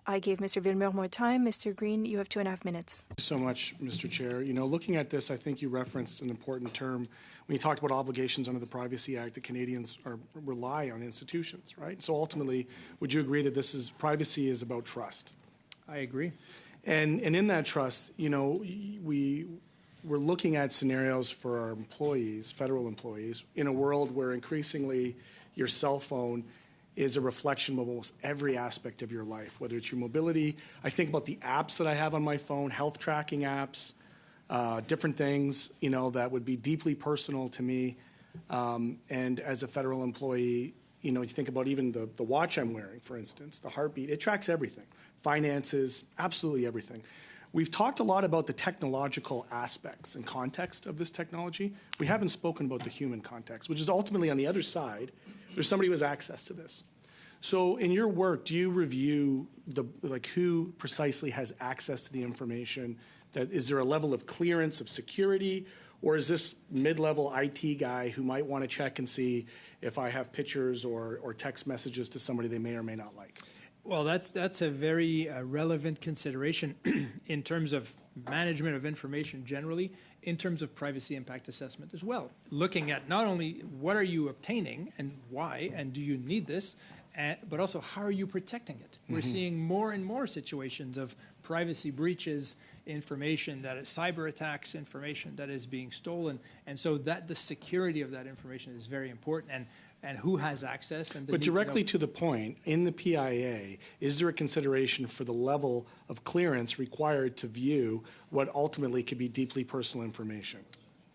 I gave Mr. Villemur more time. Mr. Green, you have 2.5 minutes. Thank you so much, Mr. Chair. You know, looking at this, I think you referenced an important term when you talked about obligations under the Privacy Act that Canadians rely on institutions, right? So ultimately, would you agree that privacy is about trust? I agree. And in that trust, you know, we're looking at scenarios for our employees, federal employees, in a world where increasingly your cell phone is a reflection of almost every aspect of your life, whether it's your mobility. I think about the apps that I have on my phone, health tracking apps, different things, you know, that would be deeply personal to me. And as a federal employee, you know, you think about even the watch I'm wearing, for instance, the heartbeat, it tracks everything. Finances, absolutely everything. We've talked a lot about the technological aspects and context of this technology. We haven't spoken about the human context, which is ultimately on the other side. There's somebody who has access to this. So in your work, do you review who precisely has access to the information? Is there a level of clearance of security, or is this mid-level IT guy who might want to check and see if I have pictures or text messages to somebody they may or may not like? Well, that's a very relevant consideration in terms of management of information generally, in terms of privacy impact assessment as well. Looking at not only what are you obtaining and why, and do you need this, but also how are you protecting it? We're seeing more and more situations of privacy breaches, information that is cyber attacks, information that is being stolen, and so that the security of that information is very important. And who has access. And but directly to the point, in the PIA, is there a consideration for the level of clearance required to view what ultimately could be deeply personal information?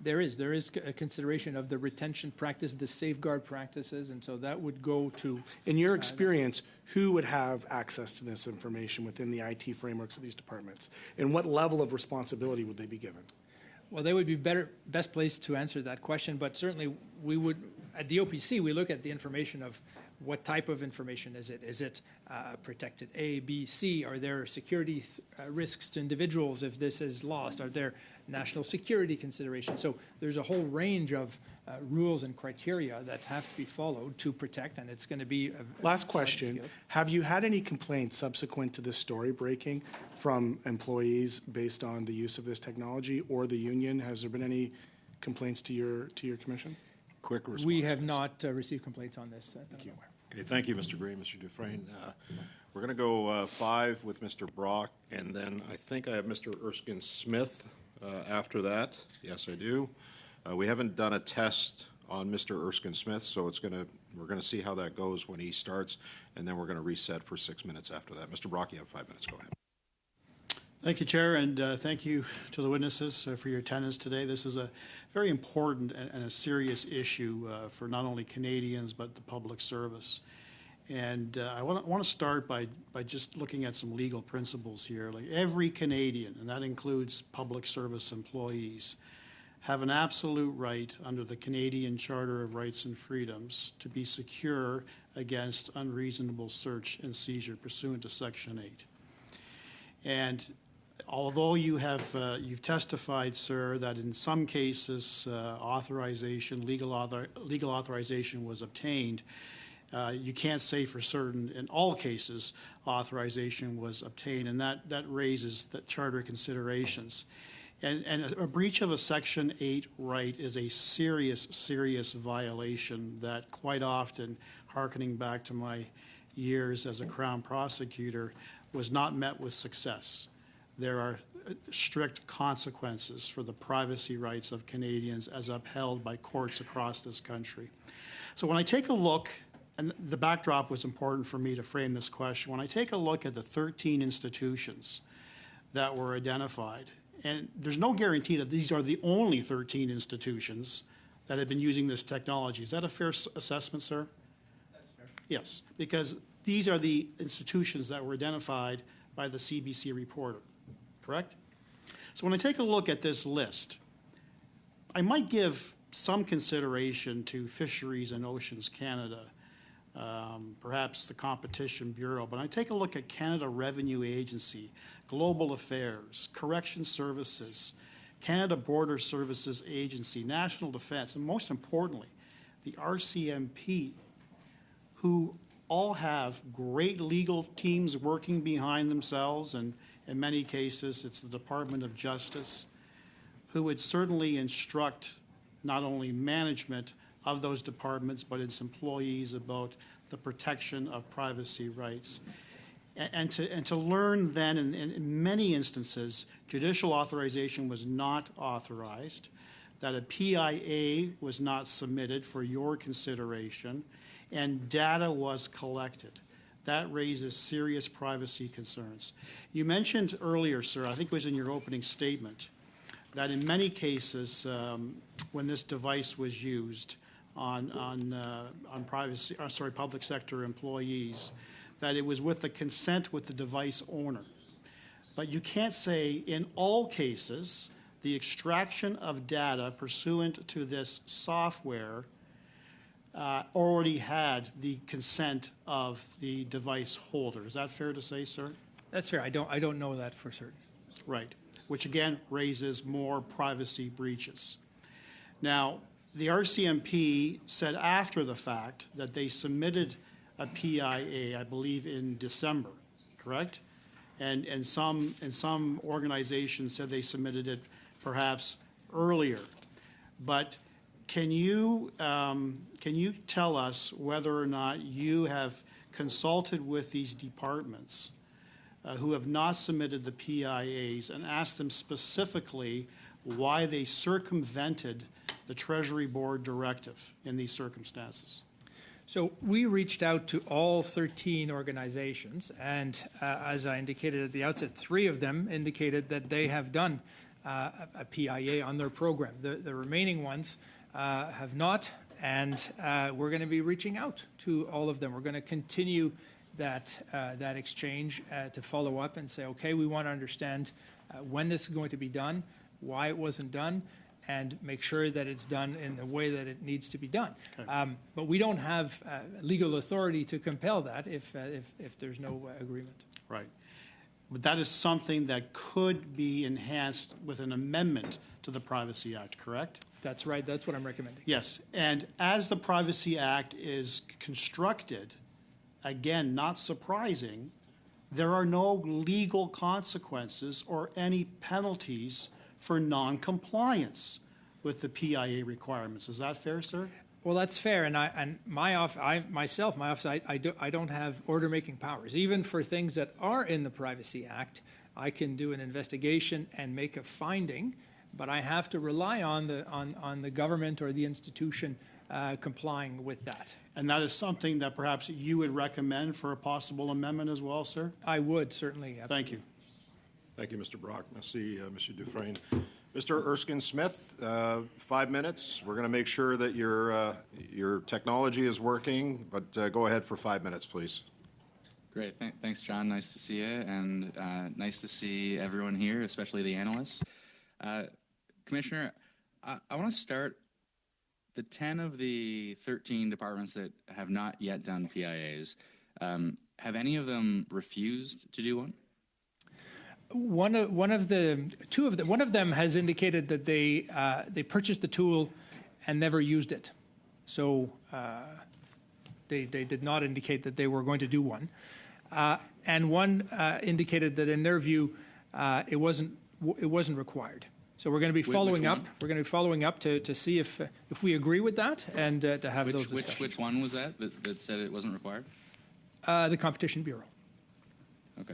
There is a consideration of the retention practice, the safeguard practices, and so that would go to... In your experience, who would have access to this information within the IT frameworks of these departments? And what level of responsibility would they be given? Well, they would be best placed to answer that question, but certainly we would, at the OPC, we look at the information of what type of information is it? Is it protected A, B, C? Are there security risks to individuals if this is lost? Are there national security considerations? So there's a whole range of rules and criteria that have to be followed to protect, and it's going to be... Last question. Have you had any complaints subsequent to this story breaking from employees based on the use of this technology or the union? Has there been any complaints to your commission? Quick response. We have not received complaints on this. Thank you. Okay, thank you, Mr. Green, Mr. Dufresne. We're going to go 5 with Mr. Brock, and then I think I have Mr. Erskine Smith after that. Yes, I do. We haven't done a test on Mr. Erskine Smith, so we're gonna see how that goes when he starts, and then we're gonna reset for 6 minutes after that. Mr. Brock, you have 5 minutes. Go ahead. Thank you, Chair, and thank you to the witnesses for your attendance today. This is a very important and a serious issue for not only Canadians but the public service. And I want to start by just looking at some legal principles here. Like every Canadian, and that includes public service employees, have an absolute right under the Canadian Charter of Rights and Freedoms to be secure against unreasonable search and seizure pursuant to Section 8. And although you've testified, sir, that in some cases legal authorization was obtained, you can't say for certain in all cases authorization was obtained, and that raises the charter considerations. And a breach of a Section 8 right is a serious violation that quite often, hearkening back to my years as a Crown prosecutor, was not met with success. There are strict consequences for the privacy rights of Canadians as upheld by courts across this country. So when I take a look, and the backdrop was important for me to frame this question, when I take a look at the 13 institutions that were identified, and there's no guarantee that these are the only 13 institutions that have been using this technology. Is that a fair assessment, sir? That's fair. Yes, because these are the institutions that were identified by the CBC reporter, correct? So when I take a look at this list, I might give some consideration to Fisheries and Oceans Canada, perhaps the Competition Bureau, but I take a look at Canada Revenue Agency, Global Affairs, Correction Services, Canada Border Services Agency, National Defence, and most importantly, the RCMP, who all have great legal teams working behind themselves, and in many cases, it's the Department of Justice, who would certainly instruct not only management of those departments, but its employees about the protection of privacy rights. And to learn then, in many instances, judicial authorization was not authorized, that a PIA was not submitted for your consideration, and data was collected. That raises serious privacy concerns. You mentioned earlier, sir, I think it was in your opening statement, that in many cases, when this device was used on public sector employees, that it was with the consent with the device owner. But you can't say in all cases the extraction of data pursuant to this software already had the consent of the device holder. Is that fair to say, sir? That's fair. I don't know that for certain. Right, which again raises more privacy breaches. Now, the RCMP said after the fact that they submitted a PIA, I believe in December, correct? And some organizations said they submitted it perhaps earlier. But can you tell us whether or not you have consulted with these departments who have not submitted the PIAs and asked them specifically why they circumvented the Treasury Board directive in these circumstances? So we reached out to all 13 organizations, and as I indicated at the outset, 3 of them indicated that they have done a PIA on their program. The remaining ones have not, and we're going to be reaching out to all of them. We're going to continue that exchange to follow up and say, okay, we want to understand when this is going to be done, why it wasn't done, and make sure that it's done in the way that it needs to be done. Okay. But we don't have legal authority to compel that if there's no agreement. Right. But that is something that could be enhanced with an amendment to the Privacy Act, correct? That's right. That's what I'm recommending. Yes. And as the Privacy Act is constructed, again, not surprising, there are no legal consequences or any penalties for non-compliance with the PIA requirements. Is that fair, sir? Well, that's fair, and my office, I don't have order-making powers. Even for things that are in the Privacy Act, I can do an investigation and make a finding, but I have to rely on the government or the institution complying with that. And that is something that perhaps you would recommend for a possible amendment as well, sir? I would certainly. Absolutely. Thank you. Thank you, Mr. Brock. Merci, Monsieur Dufresne. Mr. Erskine-Smith, 5 minutes. We're going to make sure that your technology is working, but go ahead for 5 minutes, please. Great. Thanks, John. Nice to see you, and nice to see everyone here, especially the analysts. Commissioner, I want to start. The 10 of the 13 departments that have not yet done PIAs, have any of them refused to do one? One of them has indicated that they purchased the tool and never used it, so they did not indicate that they were going to do one. And one indicated that in their view it wasn't required. So we're going to be following up. We're going to be following up to see if we agree with that and to have those discussions. Which one was that said it wasn't required? The Competition Bureau. Okay.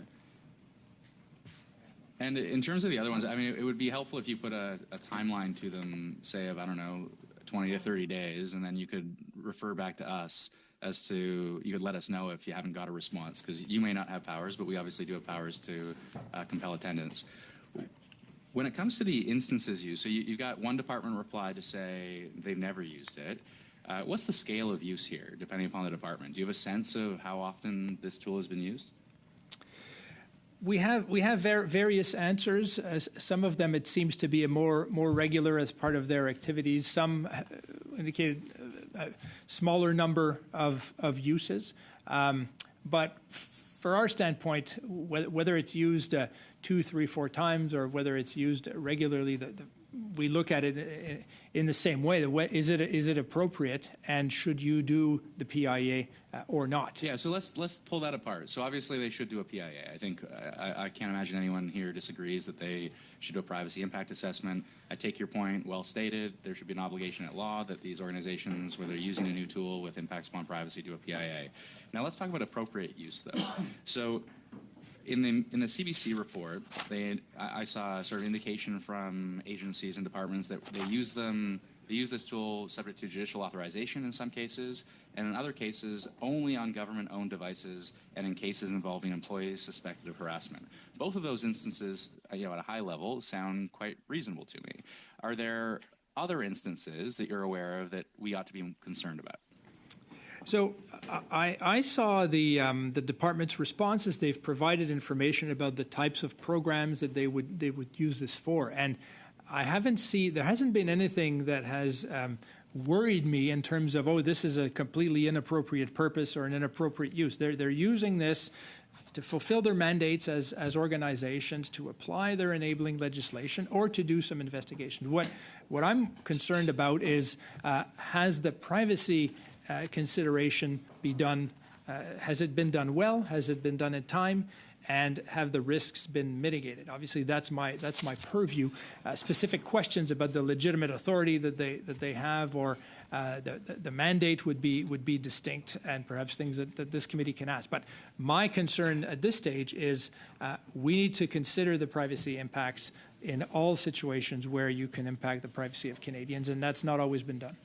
And in terms of the other ones, I mean, it would be helpful if you put a timeline to them, say of, I don't know, 20 to 30 days, and then you could refer back to us as to, you could let us know if you haven't got a response, because you may not have powers, but we obviously do have powers to compel attendance. When it comes to the instances used, so you got one department reply to say they've never used it. What's the scale of use here, depending upon the department? Do you have a sense of how often this tool has been used? We have various answers. Some of them it seems to be a more regular as part of their activities. Some indicated a smaller number of uses, but for our standpoint, whether it's used 2, 3, 4 times or whether it's used regularly, we look at it in the same way. Is it appropriate, and should you do the PIA or not? Yeah, so let's pull that apart. So obviously they should do a PIA. I think I can't imagine anyone here disagrees that they should do a privacy impact assessment. I take your point, well stated. There should be an obligation at law that these organizations, where they're using a new tool with impacts upon privacy, do a PIA. Now let's talk about appropriate use, though. So in the CBC report, I saw a sort of indication from agencies and departments that they use this tool subject to judicial authorization in some cases, and in other cases only on government-owned devices and in cases involving employees suspected of harassment. Both of those instances, at a high level, sound quite reasonable to me. Are there other instances that you're aware of that we ought to be concerned about? So I saw the department's responses. They've provided information about the types of programs that they would use this for, and there hasn't been anything that has worried me in terms of, this is a completely inappropriate purpose or an inappropriate use. They're using this to fulfill their mandates as organizations, to apply their enabling legislation, or to do some investigation. What I'm concerned about is, has the privacy consideration be done? Has it been done well? Has it been done in time? And have the risks been mitigated? Obviously, that's my purview. Specific questions about the legitimate authority that they have, or the mandate would be distinct, and perhaps things that this committee can ask. But my concern at this stage is we need to consider the privacy impacts in all situations where you can impact the privacy of Canadians, and that's not always been done.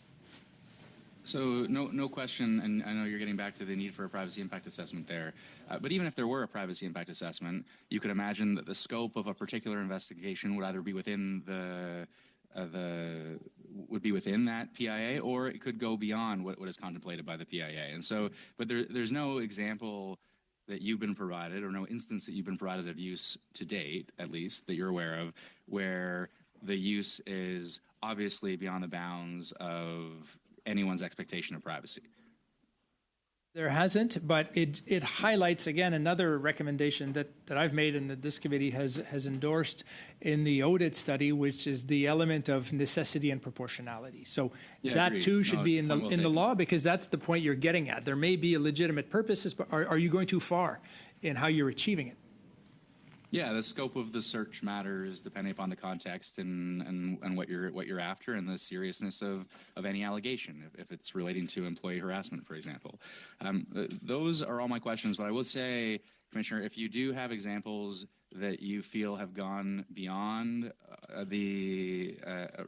So no question, and I know you're getting back to the need for a privacy impact assessment there, but even if there were a privacy impact assessment, you could imagine that the scope of a particular investigation would either be within within that PIA, or it could go beyond what is contemplated by the PIA. And so, but there's no example that you've been provided, or no instance that you've been provided of use to date, at least, that you're aware of, where the use is obviously beyond the bounds of anyone's expectation of privacy. There hasn't, but it highlights, again, another recommendation that I've made and that this committee has endorsed in the audit study, which is the element of necessity and proportionality. So that agreed. too should be in the taken. law, because that's the point you're getting at. There may be a legitimate purposes, but are you going too far in how you're achieving it? Yeah, the scope of the search matters depending upon the context and what you're after, and the seriousness of any allegation, if it's relating to employee harassment, for example. Those are all my questions, but I will say Commissioner, if you do have examples that you feel have gone beyond the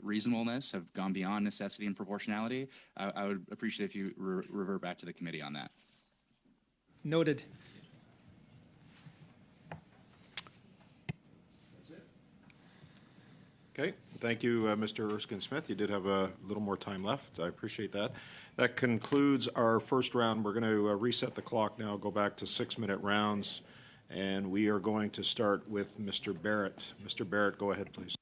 reasonableness, have gone beyond necessity and proportionality, I would appreciate if you revert back to the committee on that. Noted. Okay, thank you, Mr. Erskine-Smith. You did have a little more time left. I appreciate that. That concludes our first round. We're going to reset the clock now, go back to 6-minute rounds, and we are going to start with Mr. Barrett. Mr. Barrett, go ahead, please.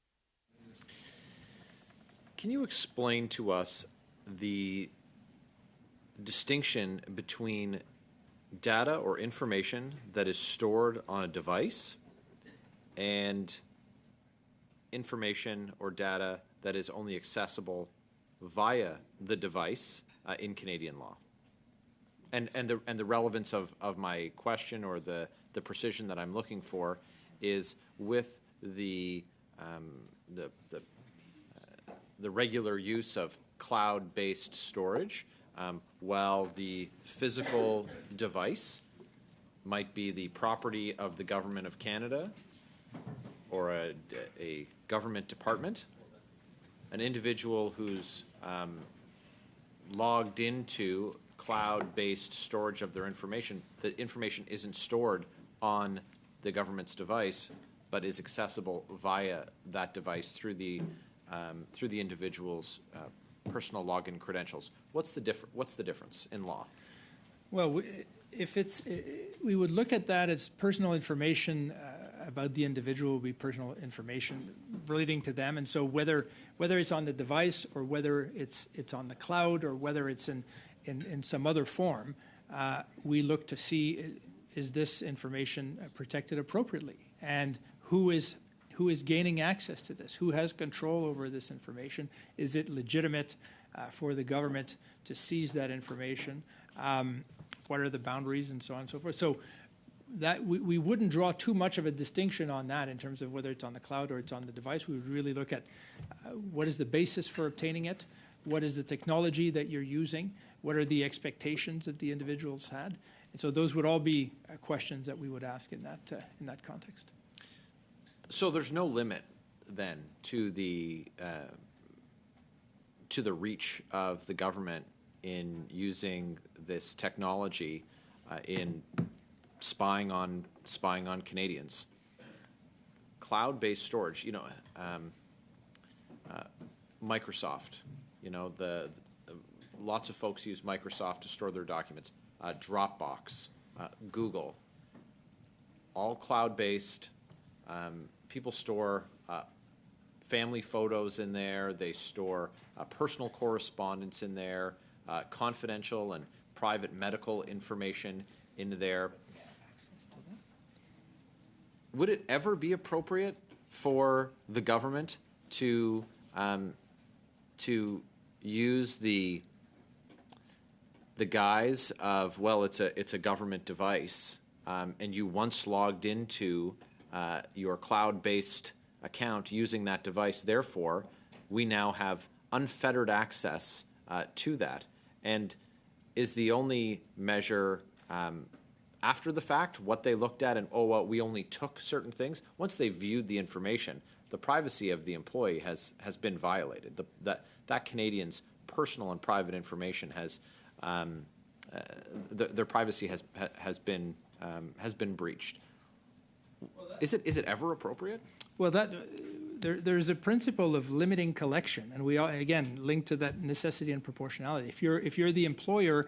Can you explain to us the distinction between data or information that is stored on a device and information or data that is only accessible via the device in Canadian law? And the relevance of my question, or the precision that I'm looking for, is with the regular use of cloud-based storage, while the physical device might be the property of the Government of Canada or a government department, an individual who's logged into cloud-based storage of their information, the information isn't stored on the government's device, but is accessible via that device through the individual's personal login credentials. What's the difference in law? Well, we would look at that as personal information about the individual, would be personal information relating to them. And so whether it's on the device, or whether it's on the cloud, or whether it's in some other form, we look to see, is this information protected appropriately? And who is gaining access to this? Who has control over this information? Is it legitimate for the government to seize that information? What are the boundaries, and so on and so forth? So that we wouldn't draw too much of a distinction on that in terms of whether it's on the cloud or it's on the device. We would really look at what is the basis for obtaining it, what is the technology that you're using, what are the expectations that the individuals had, and so those would all be questions that we would ask in that context. So there's no limit then to the reach of the government in using this technology in spying on Canadians. Cloud-based storage, Microsoft, lots of folks use Microsoft to store their documents. Dropbox, Google, all cloud-based. People store family photos in there. They store personal correspondence in there, confidential and private medical information into there. Would it ever be appropriate for the government to use the guise of, well, it's a government device, and you once logged into your cloud-based account using that device, therefore we now have unfettered access to that? And is the only measure after the fact what they looked at, and we only took certain things? Once they viewed the information, the privacy of the employee has been violated. That Canadian's personal and private information has their privacy has been breached. Is it ever appropriate? Well, there's a principle of limiting collection, and we all, again, link to that necessity and proportionality. If you're the employer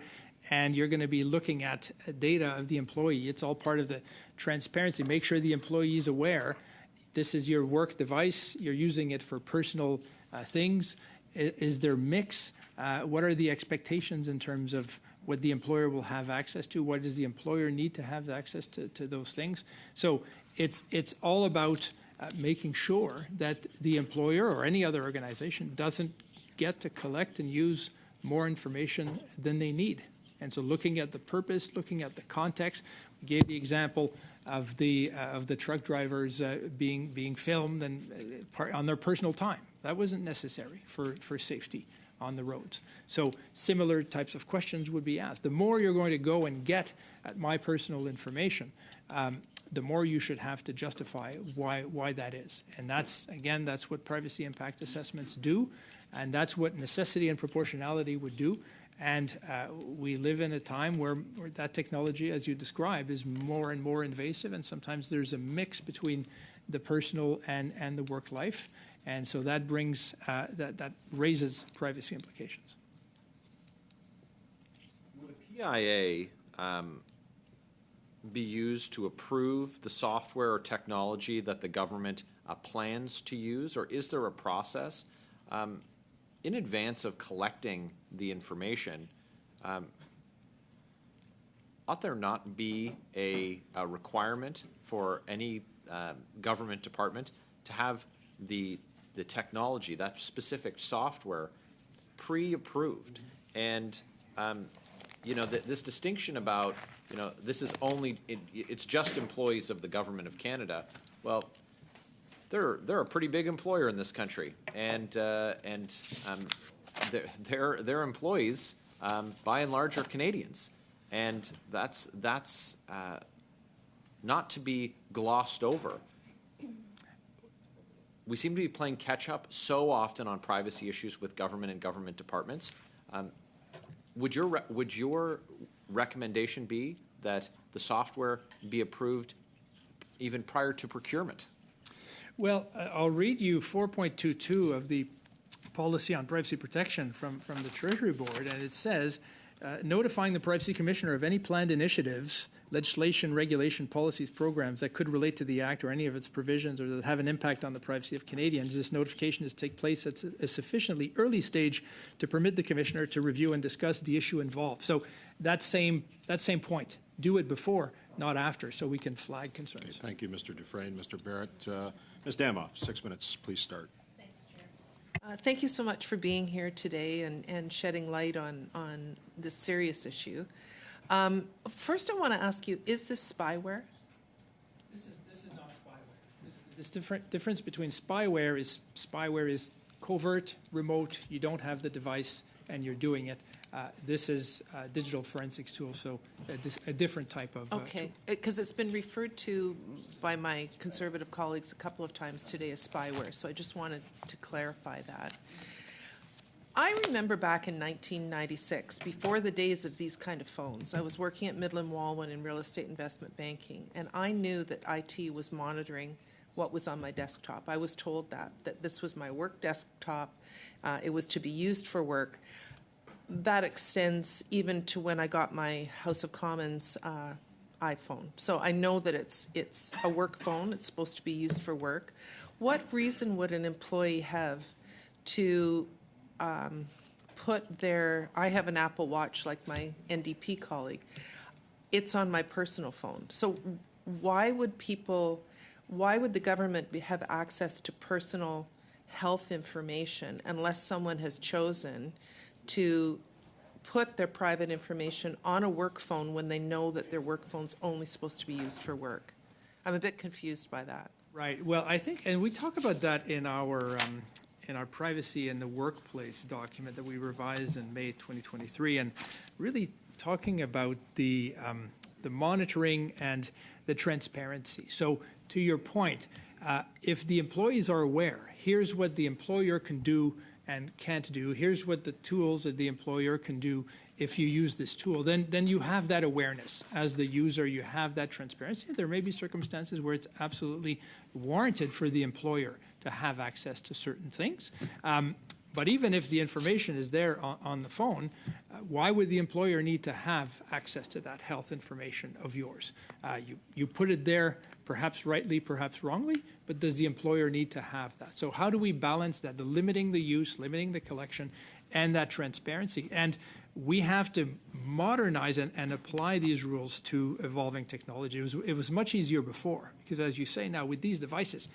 and you're going to be looking at data of the employee, it's all part of the transparency. Make sure the employee is aware this is your work device. You're using it for personal things. Is there mix? What are the expectations in terms of what the employer will have access to? What does the employer need to have access to those things? So it's all about making sure that the employer or any other organization doesn't get to collect and use more information than they need. And so looking at the purpose, looking at the context, we gave the example of the truck drivers being filmed and on their personal time. That wasn't necessary for safety on the roads. So similar types of questions would be asked. The more you're going to go and get at my personal information, the more you should have to justify why that is. And that's what privacy impact assessments do, and that's what necessity and proportionality would do. And we live in a time where that technology, as you described, is more and more invasive, and sometimes there's a mix between the personal and the work life. And so that brings, that raises privacy implications. Would a PIA be used to approve the software or technology that the government plans to use, or is there a process in advance of collecting the information? Ought there not be a requirement for any government department to have the technology, that specific software, pre-approved? And this distinction about this is only it's just employees of the government of Canada. Well, they're a pretty big employer in this country, and their employees by and large are Canadians, and that's not to be glossed over. We seem to be playing catch up so often on privacy issues with government and government departments. Would your recommendation be that the software be approved even prior to procurement? Well, I'll read you 4.22 of the Policy on Privacy Protection from the Treasury Board, and it says, notifying the Privacy Commissioner of any planned initiatives, legislation, regulation, policies, programs that could relate to the Act or any of its provisions or that have an impact on the privacy of Canadians. This notification is to take place at a sufficiently early stage to permit the Commissioner to review and discuss the issue involved. So that same point, do it before, not after, so we can flag concerns. Okay, thank you, Mr. Dufresne. Mr. Barrett. Ms. Damoff, 6 minutes, please start. Thank you so much for being here today and shedding light on this serious issue. First, I want to ask you, is this spyware? This is not spyware. This difference between spyware is covert, remote, you don't have the device and you're doing it. This is a digital forensics tool, so a different type of okay, because it's been referred to by my conservative colleagues a couple of times today as spyware, so I just wanted to clarify that. I remember back in 1996, before the days of these kind of phones, I was working at Midland Wallwin in real estate investment banking, and I knew that IT was monitoring what was on my desktop. I was told that this was my work desktop. It was to be used for work. That extends even to when I got my House of Commons iPhone. So I know that it's a work phone. It's supposed to be used for work. What reason would an employee have to put their, I have an Apple Watch like my NDP colleague. It's on my personal phone. So why would the government have access to personal health information unless someone has chosen to put their private information on a work phone when they know that their work phone's only supposed to be used for work? I'm a bit confused by that. Right. Well, I think, and we talk about that in our privacy in the workplace document that we revised in May 2023, and really talking about the monitoring and the transparency. So to your point, if the employees are aware, here's what the employer can do and can't do, here's what the tools that the employer can do if you use this tool, then you have that awareness. As the user, you have that transparency. There may be circumstances where it's absolutely warranted for the employer to have access to certain things. But even if the information is there on the phone, why would the employer need to have access to that health information of yours? You put it there, perhaps rightly, perhaps wrongly, but does the employer need to have that? So how do we balance that, the limiting the use, limiting the collection, and that transparency? And we have to modernize and apply these rules to evolving technology. It was much easier before, because as you say now, with these devices,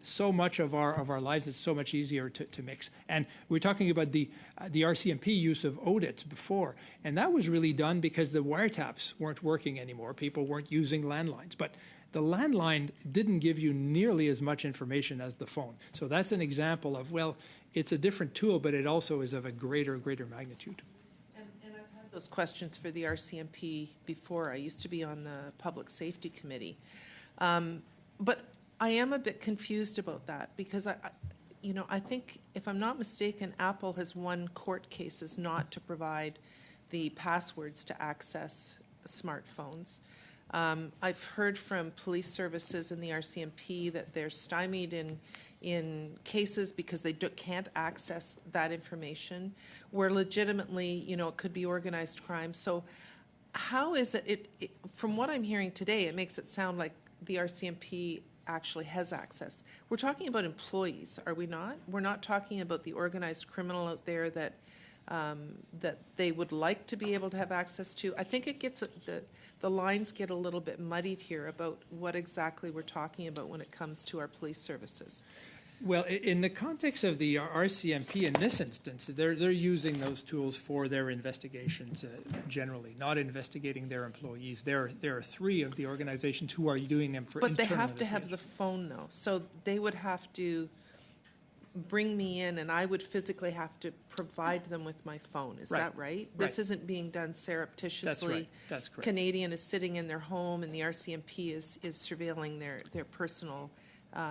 so much of our lives, it's so much easier to mix. And we're talking about the RCMP use of audits before, and that was really done because the wiretaps weren't working anymore. People weren't using landlines. But The landline didn't give you nearly as much information as the phone. So that's an example of, well, it's a different tool, but it also is of a greater magnitude. And I've had those questions for the RCMP before. I used to be on the Public Safety Committee. But I am a bit confused about that because I think, if I'm not mistaken, Apple has won court cases not to provide the passwords to access smartphones. I've heard from police services and the RCMP that they're stymied in cases because they can't access that information, where legitimately, it could be organized crime. So how is it, from what I'm hearing today, it makes it sound like the RCMP actually has access. We're talking about employees, are we not? We're not talking about the organized criminal out there that they would like to be able to have access to. I think it gets the lines get a little bit muddied here about what exactly we're talking about when it comes to our police services. Well, in the context of the RCMP, in this instance, they're using those tools for their investigations generally, not investigating their employees. There are 3 of the organizations who are doing them for internal But they have to have investigation. the phone, though. So they would have to bring me in, and I would physically have to provide them with my phone. Is Right. that right? This Right. isn't being done surreptitiously. That's right. That's correct. Canadian is sitting in their home, and the RCMP is surveilling their personal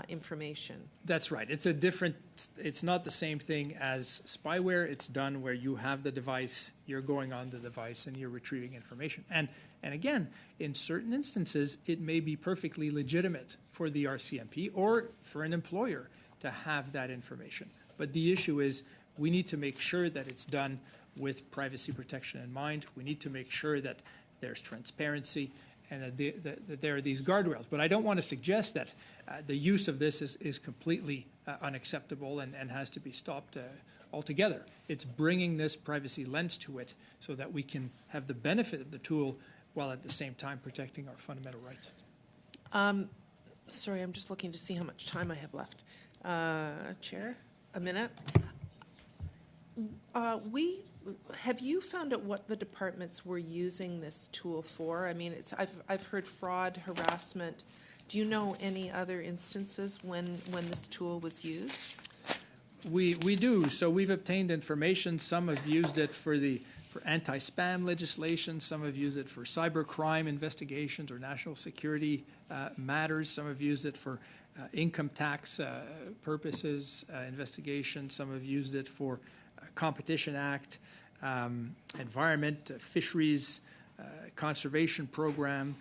information. That's right. It's not the same thing as spyware. It's done where you have the device, you're going on the device, and you're retrieving information. And again, in certain instances, it may be perfectly legitimate for the RCMP or for an employer to have that information. But the issue is we need to make sure that it's done with privacy protection in mind. We need to make sure that there's transparency and that there are these guardrails. But I don't want to suggest that the use of this is completely unacceptable and has to be stopped altogether. It's bringing this privacy lens to it so that we can have the benefit of the tool while at the same time protecting our fundamental rights. Sorry, I'm just looking to see how much time I have left. Chair, a minute. Have you found out what the departments were using this tool for? I mean, I've heard fraud, harassment. Do you know any other instances when this tool was used? We do. So we've obtained information. Some have used it for anti-spam legislation. Some have used it for cybercrime investigations or national security matters. Some have used it for income tax purposes, investigation. Some have used it for Competition Act, environment, fisheries, conservation program,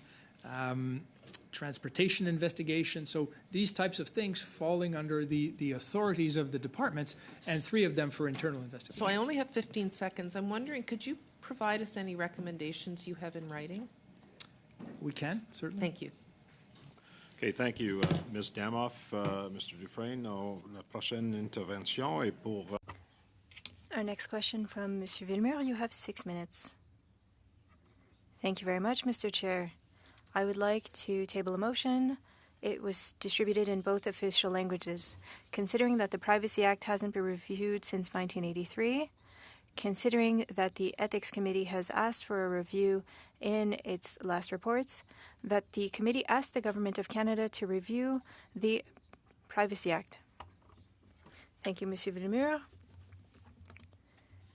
transportation investigation. So these types of things falling under the authorities of the departments, and 3 of them for internal investigation. So I only have 15 seconds. I'm wondering, could you provide us any recommendations you have in writing? We can, certainly. Thank you. Okay, thank you, Ms. Damoff. Mr. Dufresne, la prochaine intervention est pour... Our next question from Mr. Villemur. You have 6 minutes. Thank you very much, Mr. Chair. I would like to table a motion. It was distributed in both official languages. Considering that the Privacy Act hasn't been reviewed since 1983, considering that the Ethics Committee has asked for a review in its last reports, that the committee asked the Government of Canada to review the Privacy Act. Thank you, Monsieur Villemur.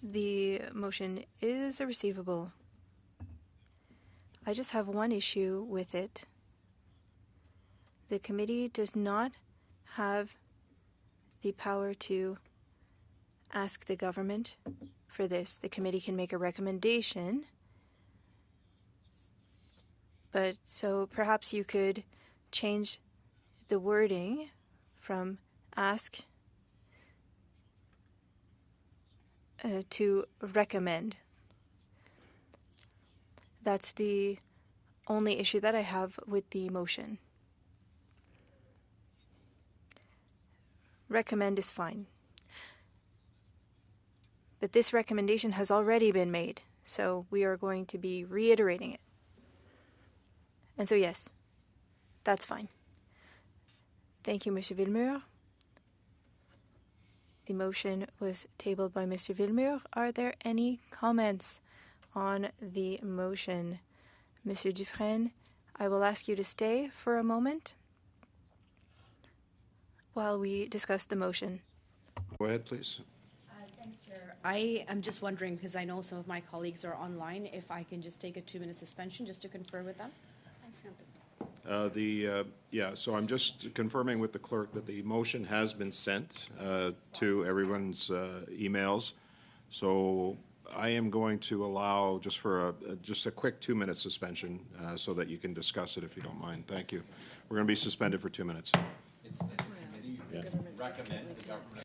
The motion is a receivable. I just have one issue with it. The committee does not have the power to ask the government for this. The committee can make a recommendation, but so perhaps you could change the wording from ask to recommend. That's the only issue that I have with the motion. Recommend is fine. But this recommendation has already been made, so we are going to be reiterating it. And so yes, that's fine. Thank you, Mr. Villemur. The motion was tabled by Mr. Villemur. Are there any comments on the motion? Mr. Dufresne, I will ask you to stay for a moment while we discuss the motion. Go ahead, please. Thanks, Chair. I am just wondering, because I know some of my colleagues are online, if I can just take a 2-minute suspension just to confer with them? So I'm just confirming with the clerk that the motion has been sent to everyone's emails. So I am going to allow just for just a quick 2-minute suspension so that you can discuss it if you don't mind. Thank you. We're going to be suspended for 2 minutes. It's the committee recommend the government.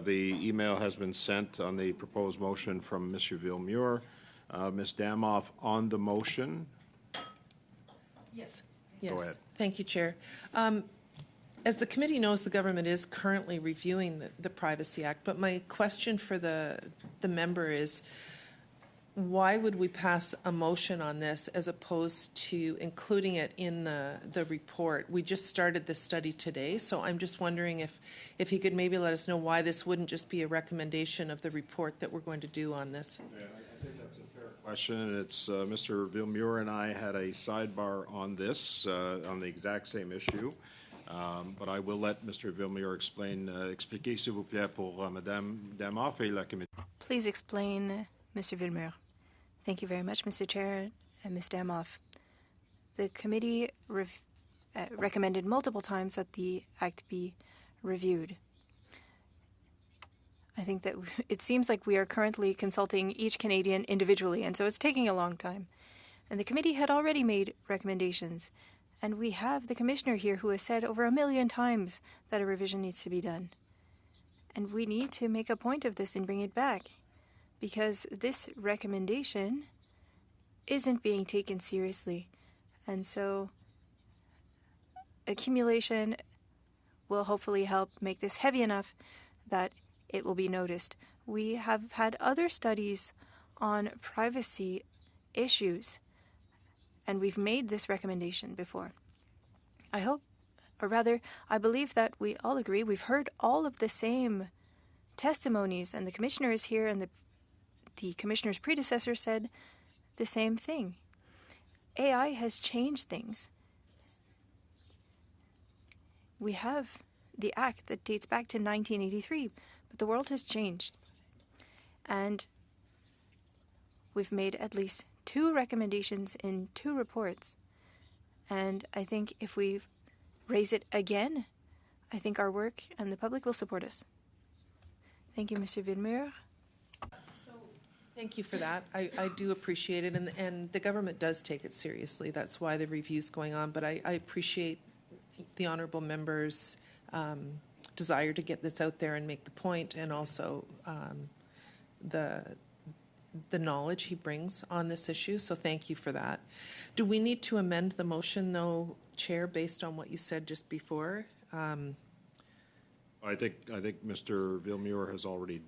The email has been sent on the proposed motion from Mr. Villemure. Ms. Damoff, on the motion. Yes. Go ahead. Thank you, Chair. As the committee knows, the government is currently reviewing the Privacy Act, but my question for the member is, why would we pass a motion on this as opposed to including it in the report? We just started this study today, so I'm just wondering if he could maybe let us know why this wouldn't just be a recommendation of the report that we're going to do on this. Yeah, I think that's a fair question. It's Mr. Villemure and I had a sidebar on this, on the exact same issue. But I will let Mr. Villemure expliquer, s'il vous plaît, pour Madame Damoff et la commission. Please explain, Mr. Villemure. Thank you very much, Mr. Chair and Ms. Damoff. The committee recommended multiple times that the Act be reviewed. I think that it seems like we are currently consulting each Canadian individually, and so it's taking a long time. And the committee had already made recommendations, and we have the commissioner here who has said over 1 million times that a revision needs to be done. And we need to make a point of this and bring it back, because this recommendation isn't being taken seriously. And so accumulation will hopefully help make this heavy enough that it will be noticed. We have had other studies on privacy issues, and we've made this recommendation before. I hope, or rather, I believe that we all agree. We've heard all of the same testimonies, and the commissioner is here, and the commissioner's predecessor said the same thing. AI has changed things. we have the act that dates back to 1983, but the world has changed. And we've made at least 2 recommendations in 2 reports. And I think if we raise it again, I think our work and the public will support us. Thank you, Mr. Villemure. Thank you for that. I do appreciate it, and the government does take it seriously. That's why the review's going on, but I appreciate the honourable member's desire to get this out there and make the point, and also the knowledge he brings on this issue, so thank you for that. Do we need to amend the motion, though, Chair, based on what you said just before? I think Mr. Villemure has already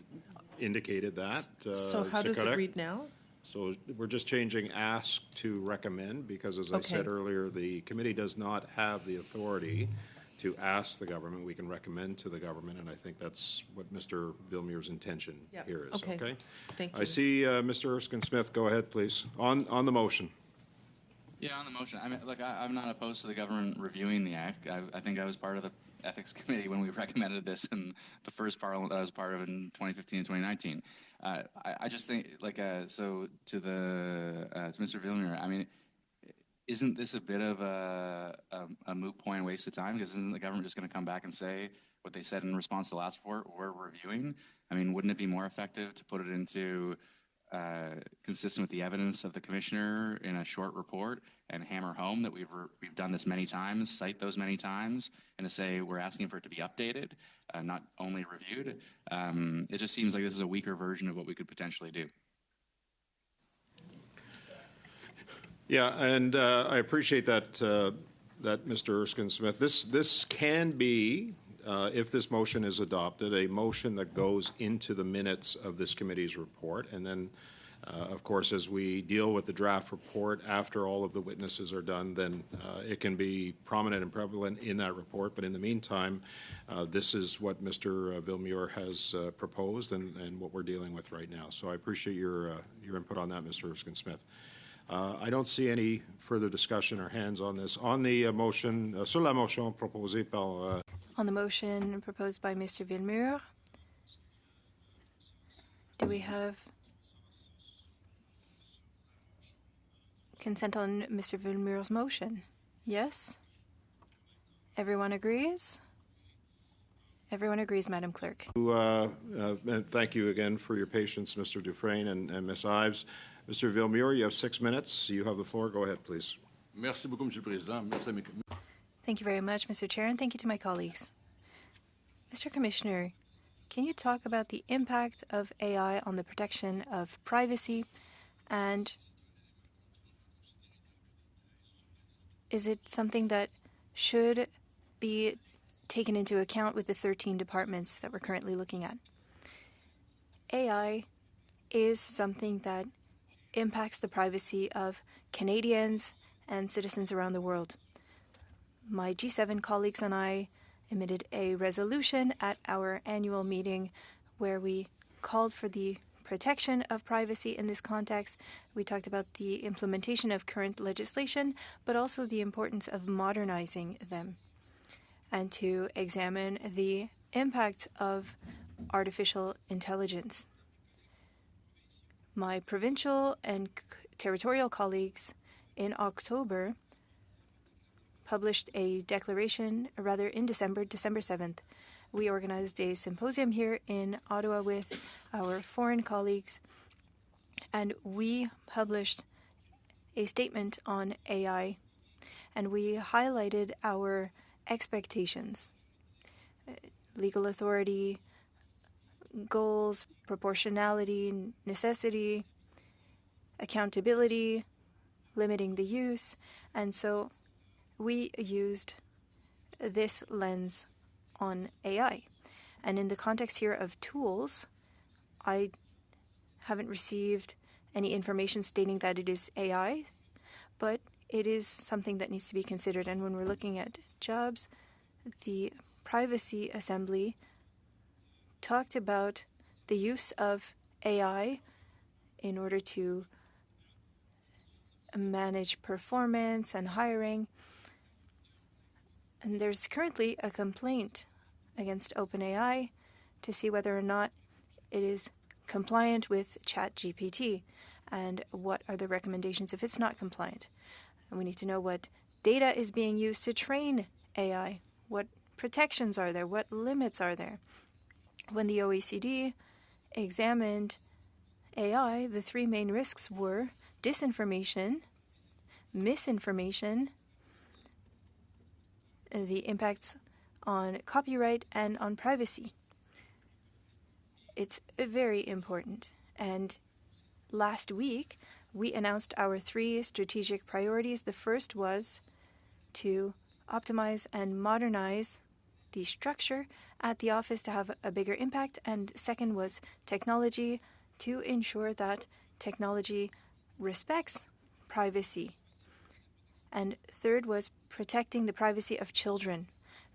indicated that. So how does it Sikorek? read now? So we're just changing ask to recommend, because as I said Okay. earlier, the committee does not have the authority to ask the government. We can recommend to the government, and I think that's what Mr. Villemure's intention Yep. here is, Okay. okay? Thank I you. see Mr. Erskine-Smith. Go ahead, please. On the motion. Yeah, on the motion, I mean, look, I'm not opposed to the government reviewing the act. I think I was part of the ethics committee when we recommended this in the first parliament that I was part of in 2015 and 2019. I just think, so to Mr. Villemure, I mean, isn't this a bit of a moot point, waste of time? Because isn't the government just going to come back and say what they said in response to the last report we're reviewing? I mean, wouldn't it be more effective to put it into consistent with the evidence of the commissioner in a short report and hammer home that we've done this many times, cite those many times, and to say we're asking for it to be updated, not only reviewed? It just seems like this is a weaker version of what we could potentially do. Yeah, and I appreciate that, Mr. Erskine-Smith. This can be, if this motion is adopted, a motion that goes into the minutes of this committee's report. And then, of course, as we deal with the draft report after all of the witnesses are done, then it can be prominent and prevalent in that report. But in the meantime, this is what Mr. Villemure has proposed and what we're dealing with right now. So I appreciate your input on that, Mr. Erskine-Smith. I don't see any further discussion or hands on this. On the motion, sur la motion proposée par... On the motion proposed by Mr. Villemure, do we have consent on Mr. Villemure's motion? Yes? Everyone agrees? Everyone agrees, Madam Clerk. And thank you again for your patience, Mr. Dufresne and Ms. Ives. Mr. Villemure, you have 6 minutes. You have the floor. Go ahead, please. Merci beaucoup, Monsieur le Président. Merci à mes... Thank you very much, Mr. Chair, and thank you to my colleagues. Mr. Commissioner, can you talk about the impact of AI on the protection of privacy, and is it something that should be taken into account with the 13 departments that we're currently looking at? AI is something that impacts the privacy of Canadians and citizens around the world. My G7 colleagues and I emitted a resolution at our annual meeting where we called for the protection of privacy in this context. We talked about the implementation of current legislation, but also the importance of modernizing them and to examine the impact of artificial intelligence. My provincial and territorial colleagues in October published a declaration, rather in December 7th. We organized a symposium here in Ottawa with our foreign colleagues, and we published a statement on AI, and we highlighted our expectations, legal authority, goals, proportionality, necessity, accountability, limiting the use, and so we used this lens on AI. And in the context here of tools, I haven't received any information stating that it is AI, but it is something that needs to be considered. And when we're looking at jobs, the Privacy Assembly talked about the use of AI in order to manage performance and hiring. And there's currently a complaint against OpenAI to see whether or not it is compliant with ChatGPT and what are the recommendations if it's not compliant. And we need to know what data is being used to train AI, what protections are there, what limits are there. When the OECD examined AI, the three main risks were disinformation, misinformation, the impacts on copyright and on privacy. It's very important. And last week, we announced our three strategic priorities. The first was to optimize and modernize the structure at the office to have a bigger impact. And second was technology, to ensure that technology respects privacy. And third was protecting the privacy of children.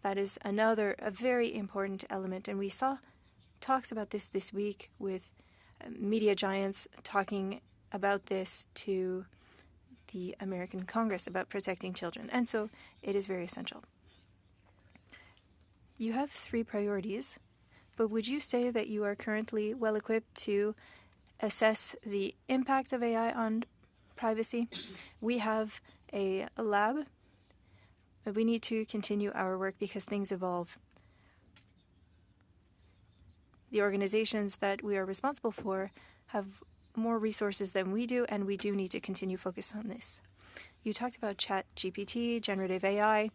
That is a very important element. And we saw talks about this week with media giants talking about this to the American Congress about protecting children. And so it is very essential. You have three priorities, but would you say that you are currently well equipped to assess the impact of AI on privacy? We have a lab, but we need to continue our work because things evolve. The organizations that we are responsible for have more resources than we do, and we do need to continue focus on this. You talked about ChatGPT, generative AI.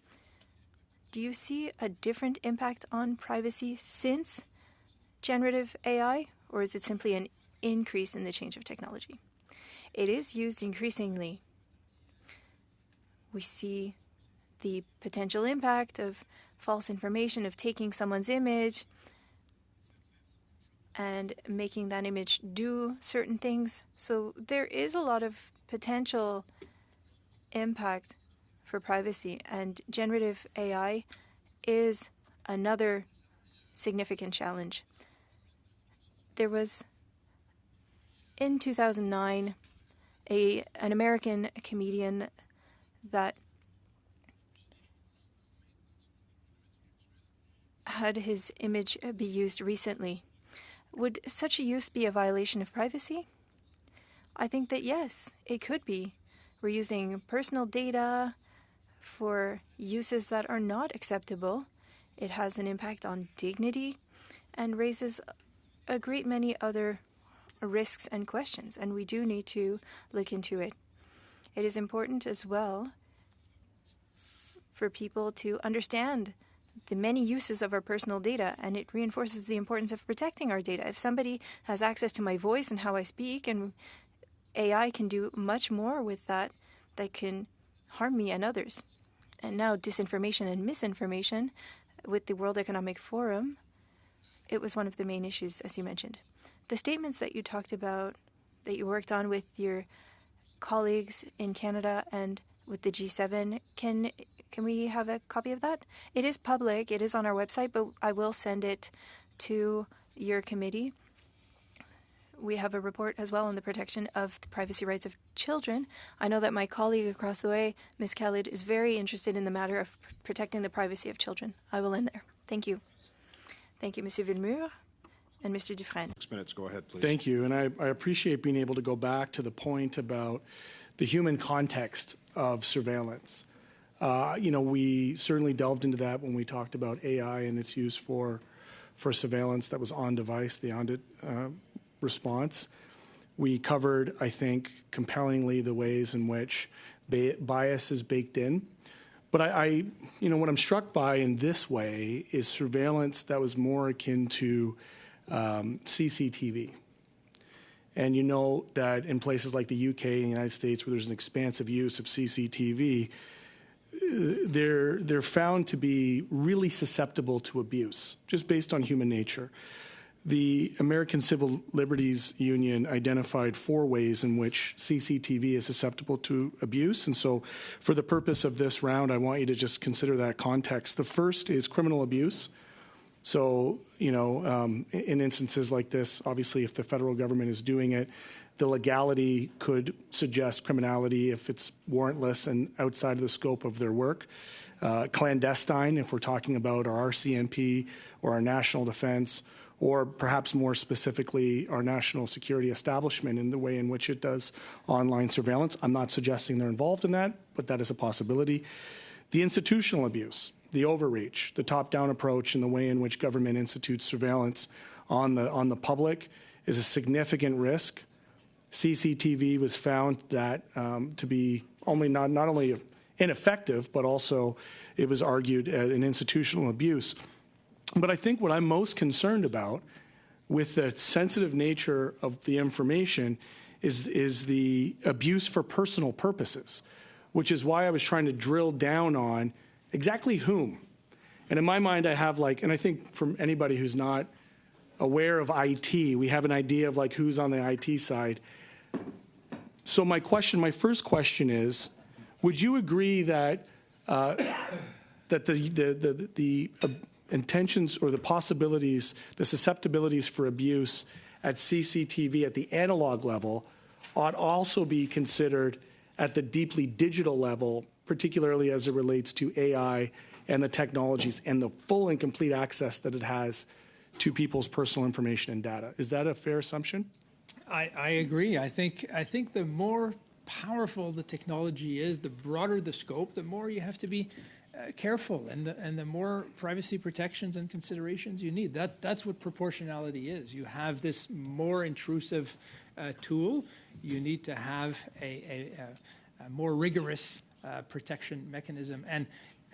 Do you see a different impact on privacy since generative AI, or is it simply an increase in the change of technology? It is used increasingly. We see the potential impact of false information, of taking someone's image and making that image do certain things. So there is a lot of potential impact for privacy, and generative AI is another significant challenge. There was, in 2009, an American comedian that had his image be used recently. Would such a use be a violation of privacy? I think that yes, it could be. We're using personal data for uses that are not acceptable. It has an impact on dignity and raises a great many other risks and questions, and we do need to look into it. It is important as well for people to understand the many uses of our personal data, and it reinforces the importance of protecting our data. If somebody has access to my voice and how I speak, and AI can do much more with that can harm me and others. And now disinformation and misinformation with the World Economic Forum, it was one of the main issues, as you mentioned. The statements that you talked about, that you worked on with your colleagues in Canada and with the G7, can we have a copy of that? It is public, it is on our website, but I will send it to your committee. We have a report as well on the protection of the privacy rights of children. I know that my colleague across the way, Ms. Khalid, is very interested in the matter of protecting the privacy of children. I will end there. Thank you. Thank you, Monsieur Villemur and Mr. Dufresne. 6 minutes, go ahead, please. Thank you, and I appreciate being able to go back to the point about the human context of surveillance. We certainly delved into that when we talked about AI and its use for surveillance that was on device, the on response. We covered, I think, compellingly the ways in which bias is baked in. But what I'm struck by in this way is surveillance that was more akin to CCTV. And you know that in places like the UK and the United States, where there's an expansive use of CCTV, they're found to be really susceptible to abuse, just based on human nature. The American Civil Liberties Union identified 4 ways in which CCTV is susceptible to abuse. And so for the purpose of this round, I want you to just consider that context. The first is criminal abuse. So, in instances like this, obviously, if the federal government is doing it, the legality could suggest criminality if it's warrantless and outside of the scope of their work. clandestine, if we're talking about our RCMP or our national defense, or perhaps more specifically, our national security establishment in the way in which it does online surveillance. I'm not suggesting they're involved in that, but that is a possibility. The institutional abuse, the overreach, the top-down approach, and the way in which government institutes surveillance on the public is a significant risk. CCTV was found that to be not only ineffective, but also it was argued an institutional abuse. But I think what I'm most concerned about with the sensitive nature of the information is the abuse for personal purposes, which is why I was trying to drill down on exactly whom. And in my mind, I have and I think from anybody who's not aware of IT, we have an idea of who's on the IT side. So my first question is, would you agree that that the intentions or the possibilities, the susceptibilities for abuse at CCTV at the analog level ought also be considered at the deeply digital level, particularly as it relates to AI and the technologies and the full and complete access that it has to people's personal information and data? Is that a fair assumption? I agree. I think the more powerful the technology is, the broader the scope, the more you have to be careful, and the more privacy protections and considerations you need. That's what proportionality is. You have this more intrusive tool. You need to have a more rigorous protection mechanism.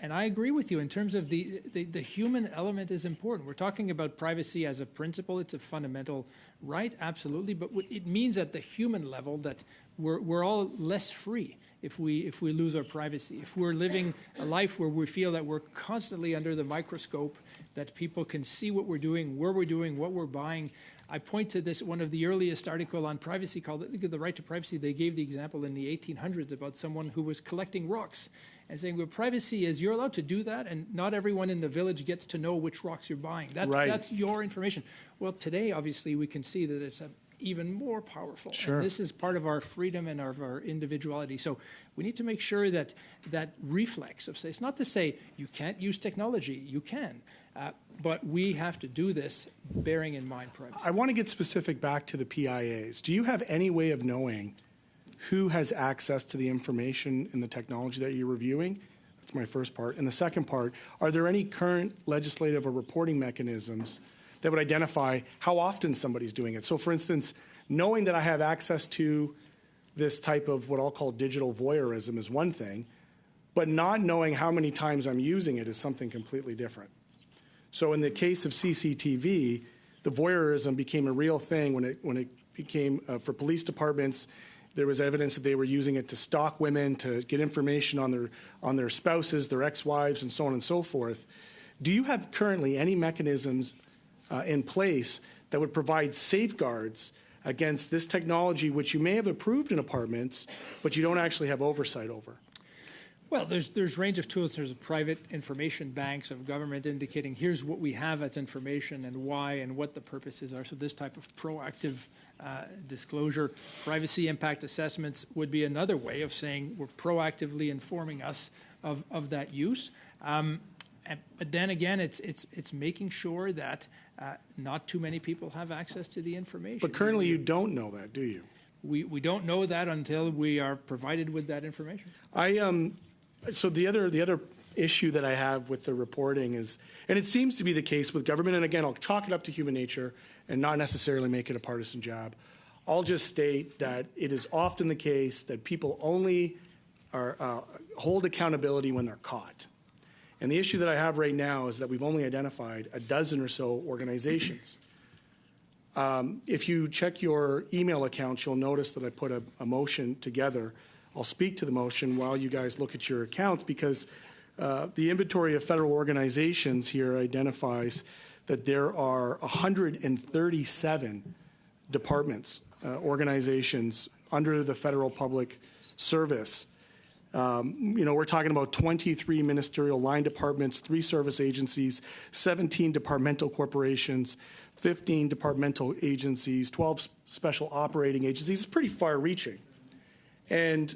And I agree with you in terms of the human element is important. We're talking about privacy as a principle. It's a fundamental right, absolutely. But it means at the human level that we're all less free if we lose our privacy. If we're living a life where we feel that we're constantly under the microscope, that people can see what we're doing, where we're doing, what we're buying. I point to this, one of the earliest article on privacy called The Right to Privacy. They gave the example in the 1800s about someone who was collecting rocks and saying, well, privacy is you're allowed to do that, and not everyone in the village gets to know which rocks you're buying. That's your information. Well, today, obviously, we can see that it's even more powerful. Sure. And this is part of our freedom and of our individuality. So we need to make sure that that reflex of it's not to say you can't use technology, you can, but we have to do this bearing in mind privacy. I want to get specific back to the PIAs. Do you have any way of knowing who has access to the information and the technology that you're reviewing? That's my first part. And the second part, are there any current legislative or reporting mechanisms that would identify how often somebody's doing it? So for instance, knowing that I have access to this type of what I'll call digital voyeurism is one thing, but not knowing how many times I'm using it is something completely different. So in the case of CCTV, the voyeurism became a real thing when it became, for police departments, there was evidence that they were using it to stalk women, to get information on their spouses, their ex-wives, and so on and so forth. Do you have currently any mechanisms in place that would provide safeguards against this technology, which you may have approved in apartments, but you don't actually have oversight over? Well, there's range of tools. There's private information banks of government indicating here's what we have as information and why and what the purposes are. So this type of proactive disclosure, privacy impact assessments would be another way of saying we're proactively informing us of that use. But then again, it's making sure that not too many people have access to the information. But currently you don't know that, do you? We don't know that until we are provided with that information. So the other issue that I have with the reporting is, and it seems to be the case with government, and again, I'll chalk it up to human nature and not necessarily make it a partisan job. I'll just state that it is often the case that people only hold accountability when they're caught. And the issue that I have right now is that we've only identified a dozen or so organizations. If you check your email accounts, you'll notice that I put a motion together. I'll speak to the motion while you guys look at your accounts, because the inventory of federal organizations here identifies that there are 137 departments, organizations under the federal public service. We're talking about 23 ministerial line departments, 3 service agencies, 17 departmental corporations, 15 departmental agencies, 12 special operating agencies. It's pretty far-reaching. And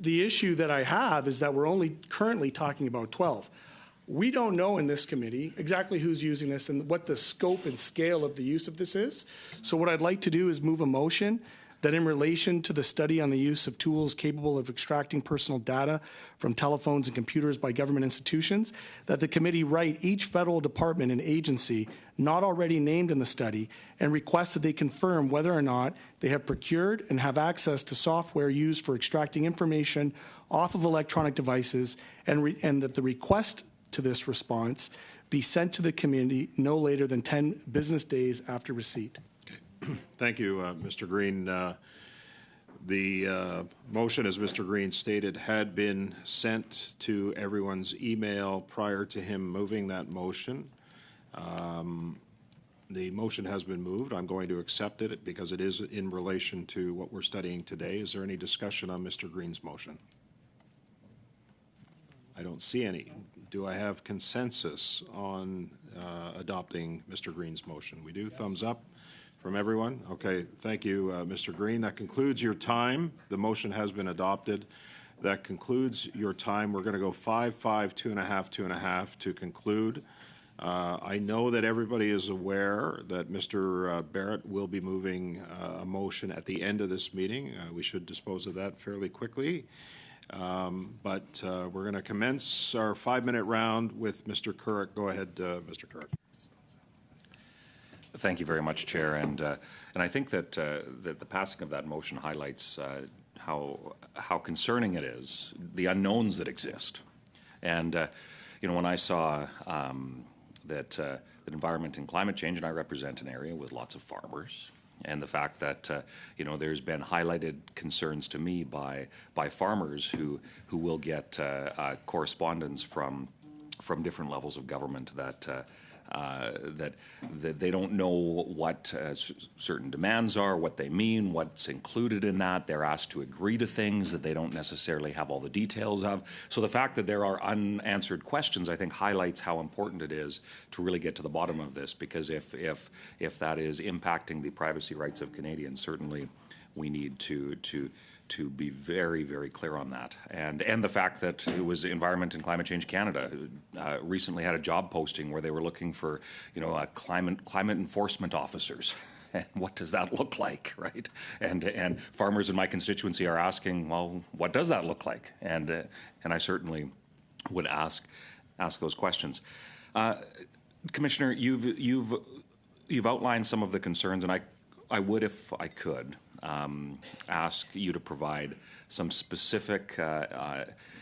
the issue that I have is that we're only currently talking about 12. We don't know in this committee exactly who's using this and what the scope and scale of the use of this is. So what I'd like to do is move a motion that in relation to the study on the use of tools capable of extracting personal data from telephones and computers by government institutions, that the committee write each federal department and agency not already named in the study and request that they confirm whether or not they have procured and have access to software used for extracting information off of electronic devices, and that the request to this response be sent to the committee no later than 10 business days after receipt. Thank you, Mr. Green. The motion, as Mr. Green stated, had been sent to everyone's email prior to him moving that motion. The motion has been moved. I'm going to accept it because it is in relation to what we're studying today. Is there any discussion on Mr. Green's motion? I don't see any. Do I have consensus on adopting Mr. Green's motion? We do? Yes. Thumbs up from everyone? Okay, thank you, Mr. Green. That concludes your time. The motion has been adopted. That concludes your time. We're going to go 5, 5, 2.5, 2.5 to conclude. I know that everybody is aware that Mr. Barrett will be moving a motion at the end of this meeting. We should dispose of that fairly quickly. But we're going to commence our 5-minute round with Mr. Couric. Go ahead, Mr. Couric. Thank you very much, Chair. And I think that that the passing of that motion highlights how concerning it is, the unknowns that exist. And you know, when I saw that environment and climate change, and I represent an area with lots of farmers, and the fact that you know, there's been highlighted concerns to me by farmers who will get correspondence from different levels of government that they don't know what certain demands are, what they mean, what's included in that. They're asked to agree to things that they don't necessarily have all the details of. So the fact that there are unanswered questions, I think, highlights how important it is to really get to the bottom of this, because if that is impacting the privacy rights of Canadians, certainly we need to be very, very clear on that. And the fact that it was Environment and Climate Change Canada recently had a job posting where they were looking for, you know, climate enforcement officers. And what does that look like, right? And farmers in my constituency are asking, well, what does that look like? And I certainly would ask those questions. Commissioner, you've outlined some of the concerns, and I would, if I could, ask you to provide some specific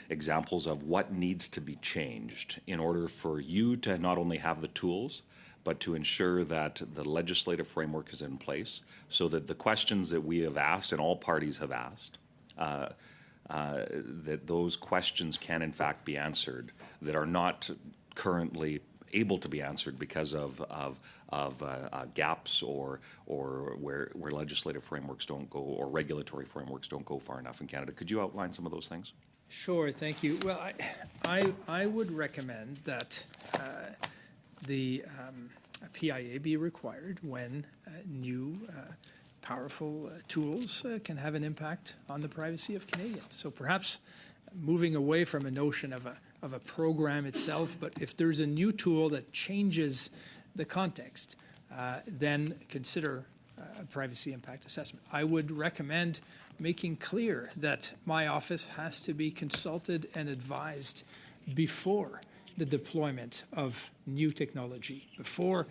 examples of what needs to be changed in order for you to not only have the tools, but to ensure that the legislative framework is in place so that the questions that we have asked and all parties have asked, that those questions can in fact be answered that are not currently able to be answered because of gaps or where legislative frameworks don't go or regulatory frameworks don't go far enough in Canada. Could you outline some of those things? Sure, thank you. Well, I would recommend that the PIA be required when new powerful tools can have an impact on the privacy of Canadians. So perhaps moving away from a notion of a program itself, but if there's a new tool that changes the context, then consider a privacy impact assessment. I would recommend making clear that my office has to be consulted and advised before the deployment of new technology, before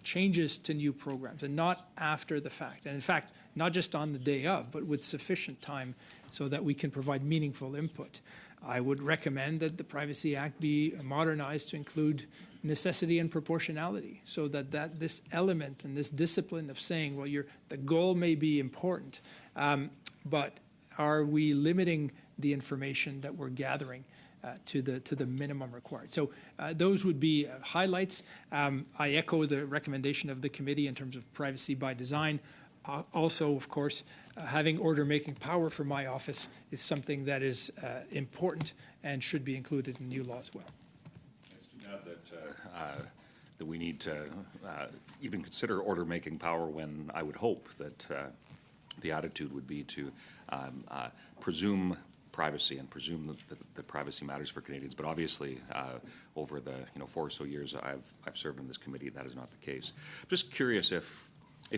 changes to new programs, and not after the fact. And in fact, not just on the day of, but with sufficient time so that we can provide meaningful input. I would recommend that the Privacy Act be modernized to include necessity and proportionality, so that this element and this discipline of saying, well, the goal may be important, but are we limiting the information that we're gathering to the minimum required? So those would be highlights. I echo the recommendation of the committee in terms of privacy by design. Also, of course, having order-making power for my office is something that is important and should be included in new law as well. It's too bad that we need to even consider order-making power when I would hope that the attitude would be to presume privacy and presume that privacy matters for Canadians. But obviously, over the 4 or so years I've served in this committee, that is not the case. Just curious if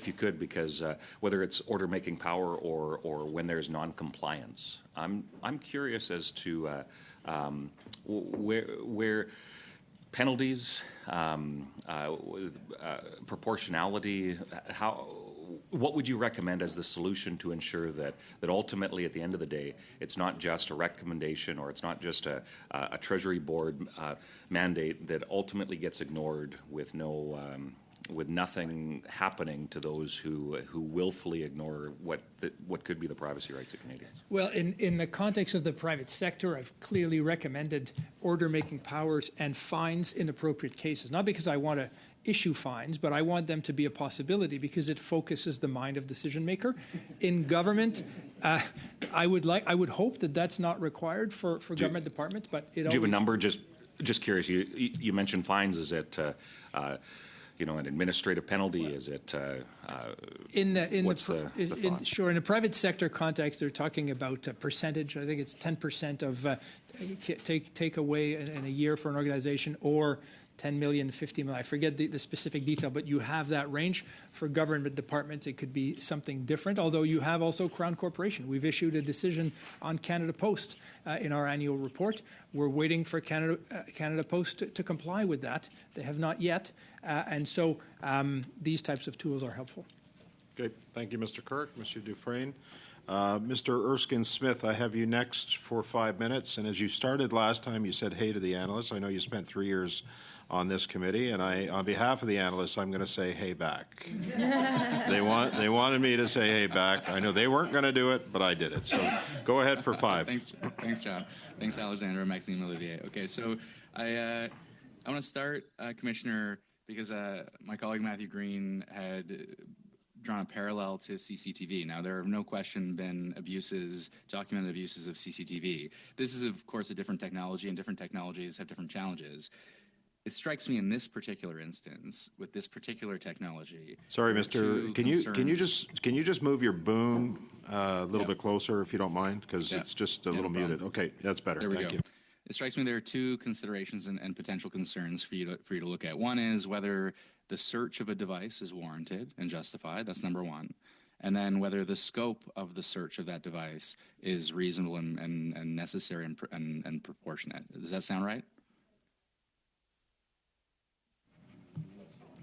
you could, because whether it's order-making power or when there's non-compliance, I'm curious as to where penalties, proportionality, what would you recommend as the solution to ensure that ultimately at the end of the day it's not just a recommendation or it's not just a Treasury Board mandate that ultimately gets ignored with nothing happening to those who willfully ignore what could be the privacy rights of Canadians? Well, in the context of the private sector, I've clearly recommended order-making powers and fines in appropriate cases. Not because I want to issue fines, but I want them to be a possibility because it focuses the mind of decision maker. In government, I would hope that that's not required for government departments, but it. Do you have a number? Just curious. You mentioned fines. Is it? An administrative penalty? Is it? In the private sector context, they're talking about a percentage. I think it's 10% of take away in a year for an organization, or 10 million, 50 million. I forget the specific detail, but you have that range. For government departments, it could be something different, although you have also Crown Corporation. We've issued a decision on Canada Post in our annual report. We're waiting for Canada Post to comply with that. They have not yet. And so these types of tools are helpful. Okay, thank you, Mr. Kirk. Mr. Dufresne. Mr. Erskine Smith, I have you next for 5 minutes. And as you started last time, you said hey to the analysts. I know you spent 3 years on this committee, and on behalf of the analysts, I'm going to say hey back. They wanted me to say hey back. I know they weren't going to do it, but I did it. So go ahead for 5. Thanks, John. Thanks, Alexandra and Maxime Olivier. Okay, so I want to start, Commissioner, because my colleague Matthew Green had drawn a parallel to CCTV. Now, there have no question been documented abuses of CCTV. This is, of course, a different technology, and different technologies have different challenges. It strikes me in this particular instance, with this particular technology. Sorry, Mr. Can you just move your boom a little bit closer, if you don't mind, because it's just a little muted. Okay, that's better. There we go. You. It strikes me there are 2 considerations and potential concerns for you to look at. One is whether the search of a device is warranted and justified. That's number 1. And then whether the scope of the search of that device is reasonable and necessary and proportionate. Does that sound right?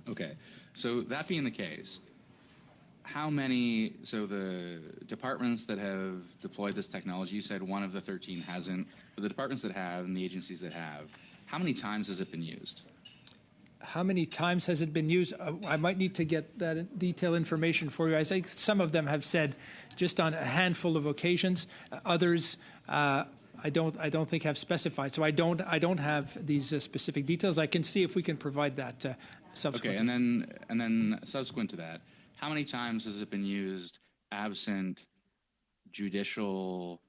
Okay, so that being the case, the departments that have deployed this technology, you said one of the 13 hasn't, but the departments that have and the agencies that have, how many times has it been used? How many times has it been used? I might need to get that detailed information for you. I think some of them have said just on a handful of occasions. Others, I don't think have specified. So I don't have these specific details. I can see if we can provide that subsequently. Okay, and then subsequent to that, how many times has it been used absent judicial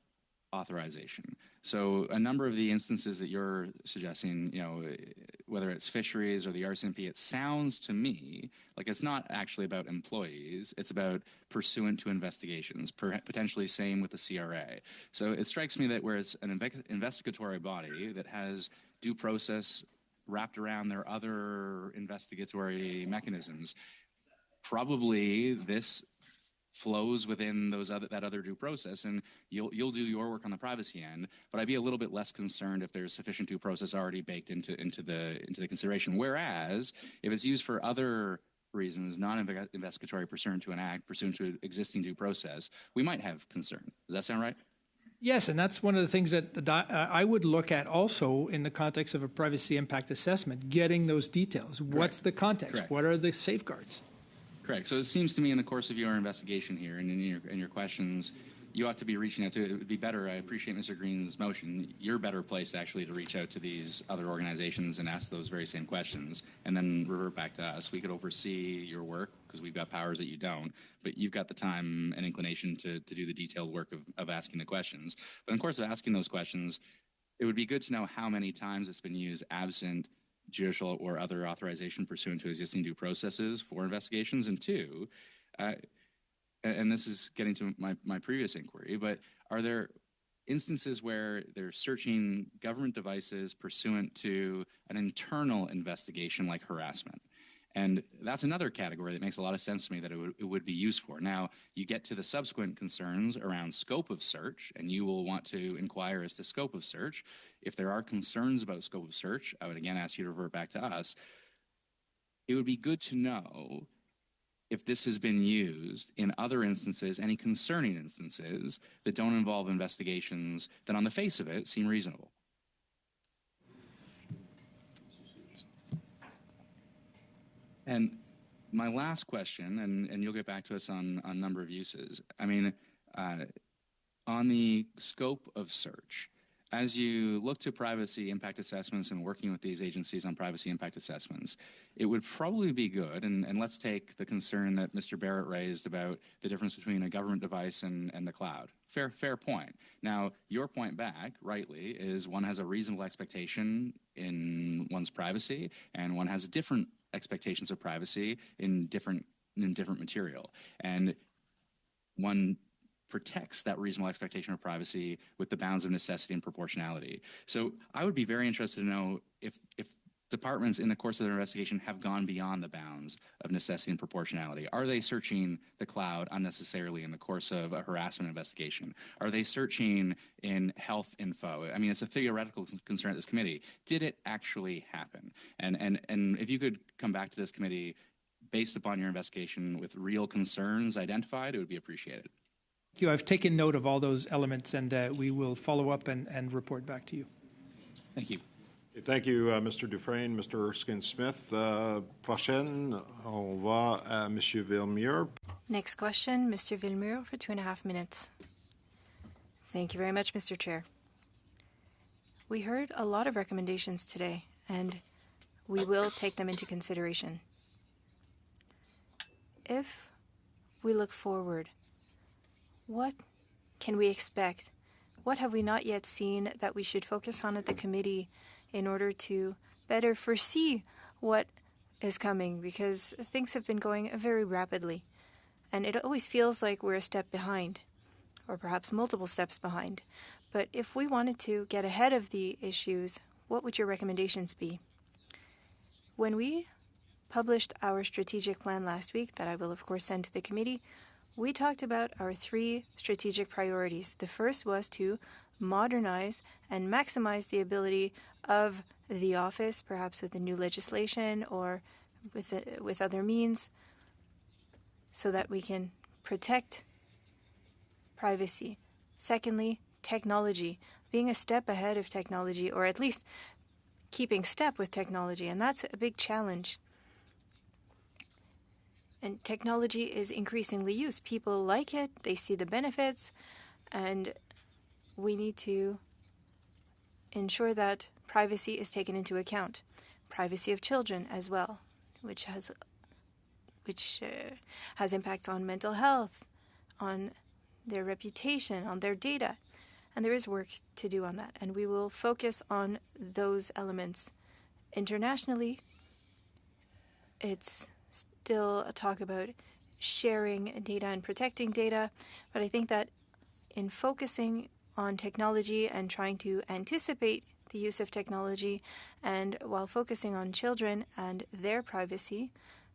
authorization? So a number of the instances that you're suggesting, whether it's fisheries or the RCMP, it sounds to me like it's not actually about employees. It's about pursuant to investigations, potentially same with the CRA. So it strikes me that where it's an investigatory body that has due process wrapped around their other investigatory mechanisms, probably this flows within that other due process, and you'll do your work on the privacy end. But I'd be a little bit less concerned if there's sufficient due process already baked into the consideration. Whereas if it's used for other reasons, non-investigatory, pursuant to an act, pursuant to existing due process, we might have concern. Does that sound right? Yes, and that's one of the things that I would look at also in the context of a privacy impact assessment, getting those details. Correct. What's the context? Correct. What are the safeguards? Correct. So it seems to me in the course of your investigation here and in your questions, you ought to be reaching out to, it would be better, I appreciate Mr. Green's motion, you're better placed actually to reach out to these other organizations and ask those very same questions and then revert back to us. We could oversee your work because we've got powers that you don't, but you've got the time and inclination to do the detailed work of asking the questions. But in the course of asking those questions, it would be good to know how many times it's been used absent judicial or other authorization pursuant to existing due processes for investigations. And 2, and this is getting to my previous inquiry, but are there instances where they're searching government devices pursuant to an internal investigation like harassment. And that's another category that makes a lot of sense to me that it would be used for. Now, you get to the subsequent concerns around scope of search, and you will want to inquire as to scope of search. If there are concerns about scope of search, I would again ask you to revert back to us. It would be good to know if this has been used in other instances, any concerning instances that don't involve investigations that on the face of it seem reasonable. And my last question, and you'll get back to us on number of uses. I mean, on the scope of search, as you look to privacy impact assessments and working with these agencies on privacy impact assessments, it would probably be good, and let's take the concern that Mr. Barrett raised about the difference between a government device and the cloud. Fair point. Now, your point back, rightly, is one has a reasonable expectation in one's privacy, and one has different expectations of privacy in different material. And one protects that reasonable expectation of privacy with the bounds of necessity and proportionality. So I would be very interested to know if departments in the course of their investigation have gone beyond the bounds of necessity and proportionality. Are they searching the cloud unnecessarily in the course of a harassment investigation? Are they searching in health info? I mean, it's a theoretical concern at this committee. Did it actually happen? And if you could come back to this committee based upon your investigation with real concerns identified, it would be appreciated. Thank you. I've taken note of all those elements, and we will follow up and report back to you. Thank you. Thank you, Mr. Dufresne, Mr. Erskine-Smith. Prochaine, on va à Monsieur Villemure. Next question, Mr. Villemure for 2.5 minutes. Thank you very much, Mr. Chair. We heard a lot of recommendations today, and we will take them into consideration. If we look forward, what can we expect? What have we not yet seen that we should focus on at the committee in order to better foresee what is coming? Because things have been going very rapidly, and it always feels like we're a step behind, or perhaps multiple steps behind. But if we wanted to get ahead of the issues, what would your recommendations be? When we published our strategic plan last week, that I will of course send to the committee, we talked about our 3 strategic priorities. The first was to modernize and maximize the ability of the office, perhaps with the new legislation or with other means, so that we can protect privacy. Secondly, technology, being a step ahead of technology, or at least keeping step with technology, and that's a big challenge. And technology is increasingly used. People like it, they see the benefits, and we need to ensure that privacy is taken into account. Privacy of children as well, which has impacts on mental health, on their reputation, on their data. And there is work to do on that, and we will focus on those elements. Internationally, it's still a talk about sharing data and protecting data, but I think that in focusing on technology and trying to anticipate the use of technology, and while focusing on children and their privacy,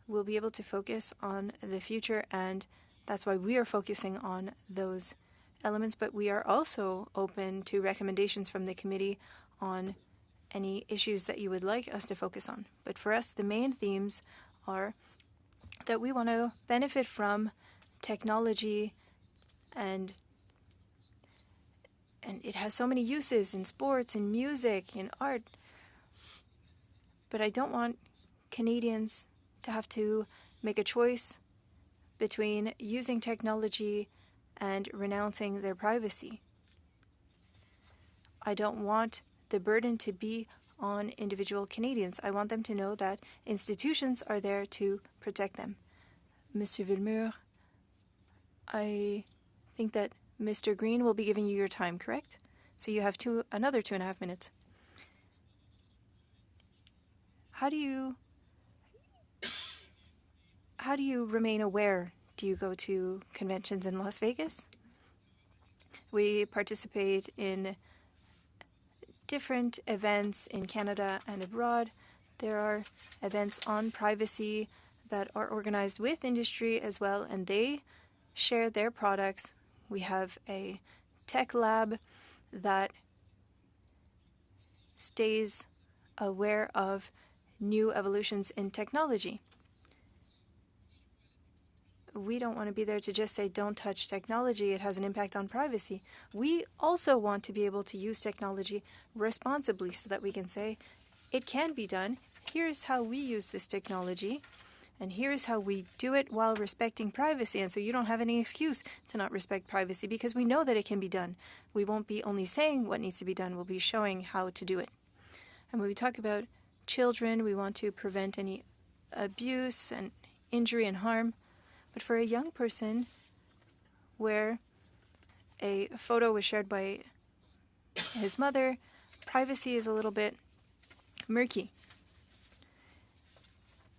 we'll be able to focus on the future, and that's why we are focusing on those elements. But we are also open to recommendations from the committee on any issues that you would like us to focus on. But for us, the main themes are that we want to benefit from technology, and it has so many uses in sports, in music, in art. But I don't want Canadians to have to make a choice between using technology and renouncing their privacy. I don't want the burden to be on individual Canadians. I want them to know that institutions are there to protect them. Mr. Villemure, I think that Mr. Green will be giving you your time, correct? So you have another 2.5 minutes. How do you remain aware? Do you go to conventions in Las Vegas? We participate in different events in Canada and abroad. There are events on privacy that are organized with industry as well, and they share their products. We have a tech lab that stays aware of new evolutions in technology. We don't want to be there to just say, don't touch technology, it has an impact on privacy. We also want to be able to use technology responsibly so that we can say, it can be done. Here's how we use this technology, and here's how we do it while respecting privacy. And so you don't have any excuse to not respect privacy because we know that it can be done. We won't be only saying what needs to be done, we'll be showing how to do it. And when we talk about children, we want to prevent any abuse and injury and harm. But for a young person where a photo was shared by his mother, privacy is a little bit murky.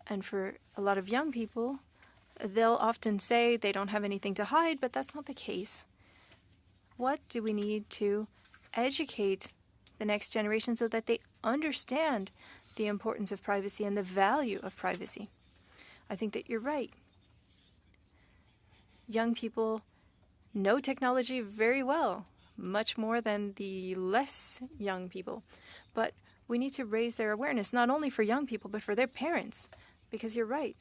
And for a lot of young people, they'll often say they don't have anything to hide, but that's not the case. What do we need to educate the next generation so that they understand the importance of privacy and the value of privacy? I think that you're right. Young people know technology very well, much more than the less young people. But we need to raise their awareness, not only for young people, but for their parents. Because you're right.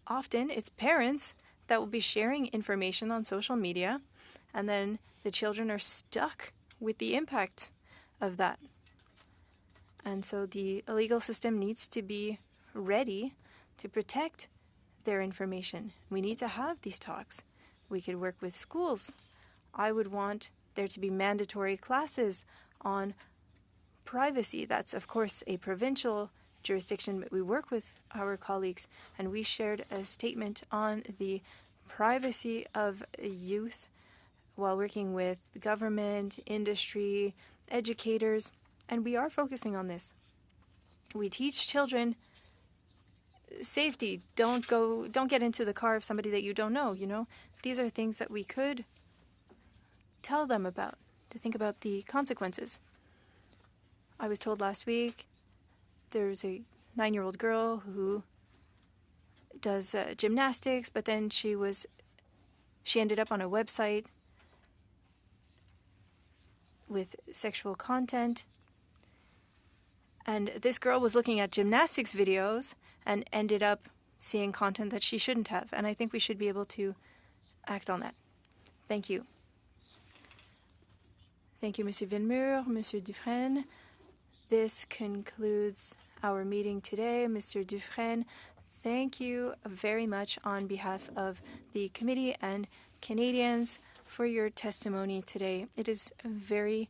Often it's parents that will be sharing information on social media, and then the children are stuck with the impact of that. And so the legal system needs to be ready to protect their information. We need to have these talks. We could work with schools. I would want there to be mandatory classes on privacy. That's, of course, a provincial jurisdiction, but we work with our colleagues, and we shared a statement on the privacy of youth while working with government, industry, educators, and we are focusing on this. We teach children safety. Don't get into the car of somebody that you don't know, These are things that we could tell them about, to think about the consequences. I was told last week there's a 9-year-old girl who does gymnastics, but then she ended up on a website with sexual content. And this girl was looking at gymnastics videos and ended up seeing content that she shouldn't have. And I think we should be able to act on that. Thank you. Thank you, Monsieur Villemur, Monsieur Dufresne. This concludes our meeting today. Mr. Dufresne, thank you very much on behalf of the committee and Canadians for your testimony today. It is a very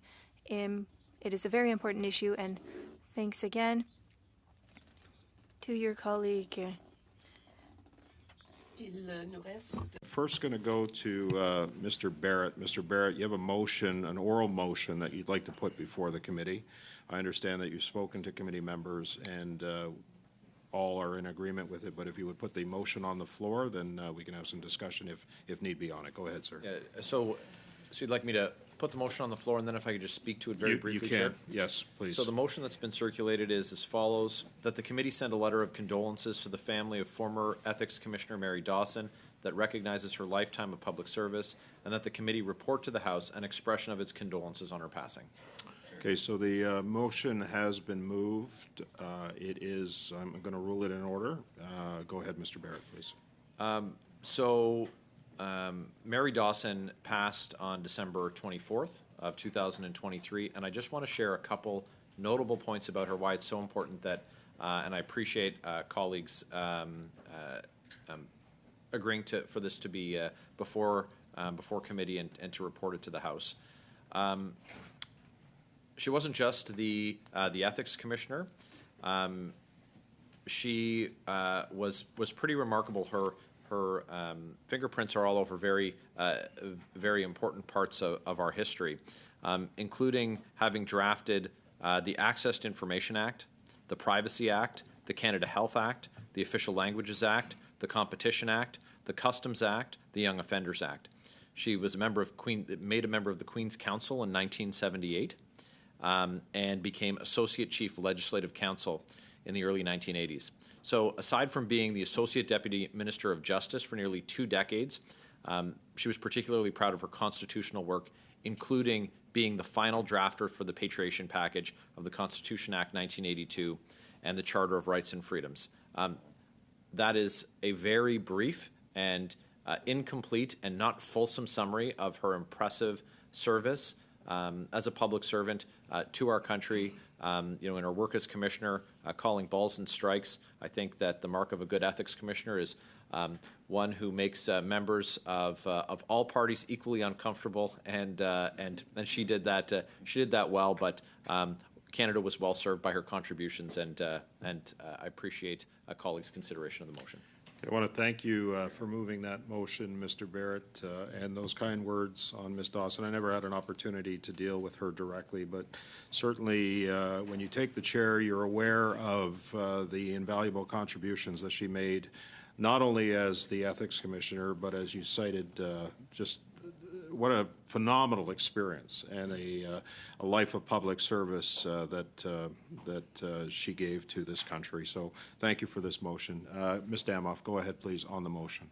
important issue, and thanks again to your colleague. First going to go to Mr. Barrett. Mr. Barrett, you have a motion, an oral motion that you'd like to put before the committee. I understand that you've spoken to committee members and all are in agreement with it, but if you would put the motion on the floor, then we can have some discussion if need be on it. Go ahead, sir. Yeah, so you'd like me to put the motion on the floor, and then if I could just speak to it very briefly, You can, Chair? yes, please. So the motion that's been circulated is as follows: that the committee send a letter of condolences to the family of former Ethics Commissioner Mary Dawson that recognizes her lifetime of public service, and that the committee report to the House an expression of its condolences on her passing. Okay, so the motion has been moved. I'm going to rule it in order. Go ahead, Mr. Barrett, please. Mary Dawson passed on December 24th of 2023, and I just want to share a couple notable points about her, why it's so important that, and I appreciate colleagues agreeing for this to be before committee and to report it to the House. She wasn't just the ethics commissioner. She was pretty remarkable. Her fingerprints are all over very important parts of our history, including having drafted the Access to Information Act, the Privacy Act, the Canada Health Act, the Official Languages Act, the Competition Act, the Customs Act, the Young Offenders Act. She was made a member of the Queen's Council in 1978 and became Associate Chief Legislative Counsel in the early 1980s. So aside from being the Associate Deputy Minister of Justice for nearly 2 decades, she was particularly proud of her constitutional work, including being the final drafter for the Patriation Package of the Constitution Act 1982 and the Charter of Rights and Freedoms. That is a very brief and incomplete and not fulsome summary of her impressive service as a public servant to our country. In her work as commissioner, calling balls and strikes. I think that the mark of a good ethics commissioner is one who makes members of all parties equally uncomfortable, and she did that. She did that well, but Canada was well served by her contributions, and I appreciate a colleague's consideration of the motion. I want to thank you for moving that motion, Mr. Barrett, and those kind words on Ms. Dawson. I never had an opportunity to deal with her directly, but certainly when you take the chair, you're aware of the invaluable contributions that she made, not only as the Ethics Commissioner, but as you cited, just what a phenomenal experience and a life of public service that she gave to this country. So thank you for this motion. Ms. Damoff, go ahead, please, on the motion.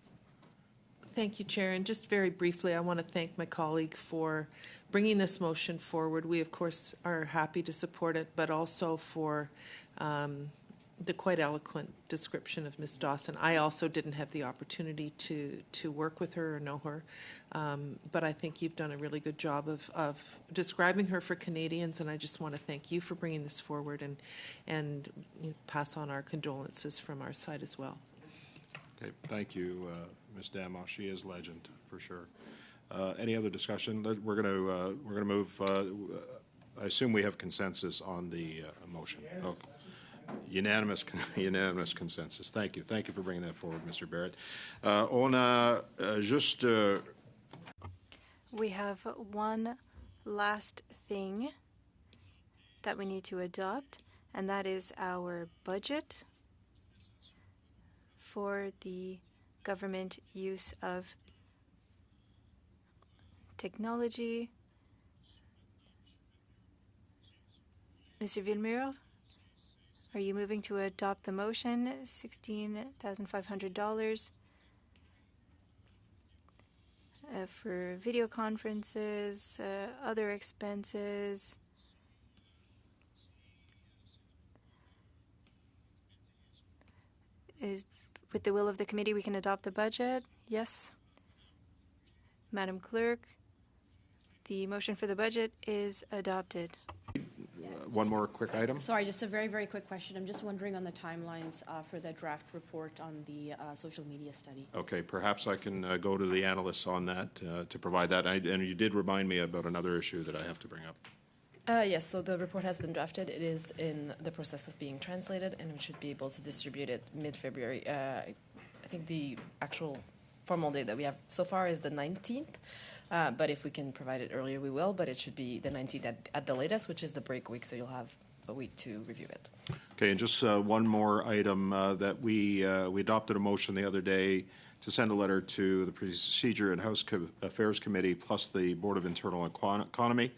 Thank you, Chair. And just very briefly, I want to thank my colleague for bringing this motion forward. We, of course, are happy to support it, but also for the quite eloquent description of Ms. Dawson. I also didn't have the opportunity to work with her or know her, but I think you've done a really good job of describing her for Canadians, and I just want to thank you for bringing this forward and pass on our condolences from our side as well. Okay, thank you, Ms. Damoff. She is legend for sure. Any other discussion? We're going to move. I assume we have consensus on the motion. Oh. Unanimous consensus. Thank you. Thank you for bringing that forward, Mr. Barrett. We have one last thing that we need to adopt, and that is our budget for the government use of technology. Mr. Villemure? Are you moving to adopt the motion? $16,500 for video conferences, other expenses. With the will of the committee, we can adopt the budget? Yes. Madam Clerk, the motion for the budget is adopted. One more quick item. Sorry, just a very, very quick question. I'm just wondering on the timelines for the draft report on the social media study. Okay, perhaps I can go to the analysts on that to provide that. And you did remind me about another issue that I have to bring up. Yes, so the report has been drafted. It is in the process of being translated, and we should be able to distribute it mid-February. I think the actual formal date that we have so far is the 19th. But if we can provide it earlier, we will. But it should be the 19th at the latest, which is the break week, so you'll have a week to review it. Okay, and just one more item that we adopted a motion the other day to send a letter to the Procedure and House Affairs Committee plus the Board of Internal Economy.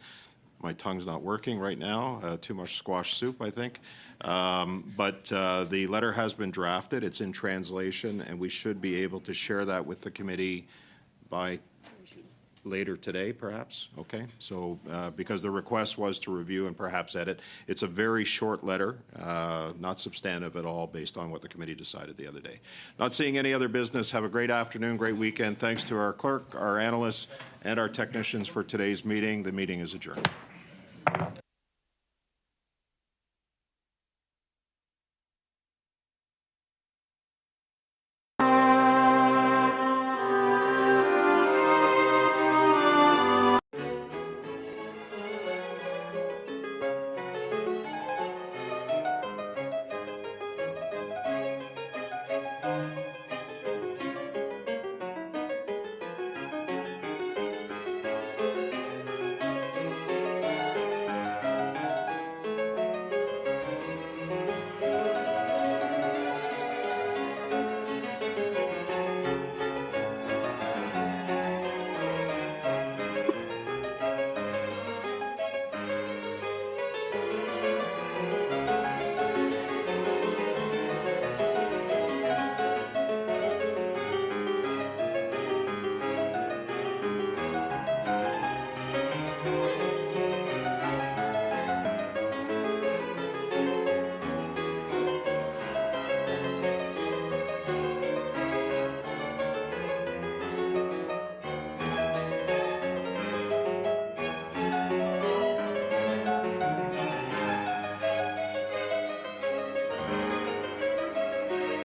My tongue's not working right now. Too much squash soup, I think. But the letter has been drafted. It's in translation, and we should be able to share that with the committee by later today, perhaps. Okay, so because the request was to review and perhaps edit. It's a very short letter, not substantive at all based on what the committee decided the other day. Not seeing any other business. Have a great afternoon, great weekend. Thanks to our clerk, our analysts, and our technicians for today's meeting. The meeting is adjourned.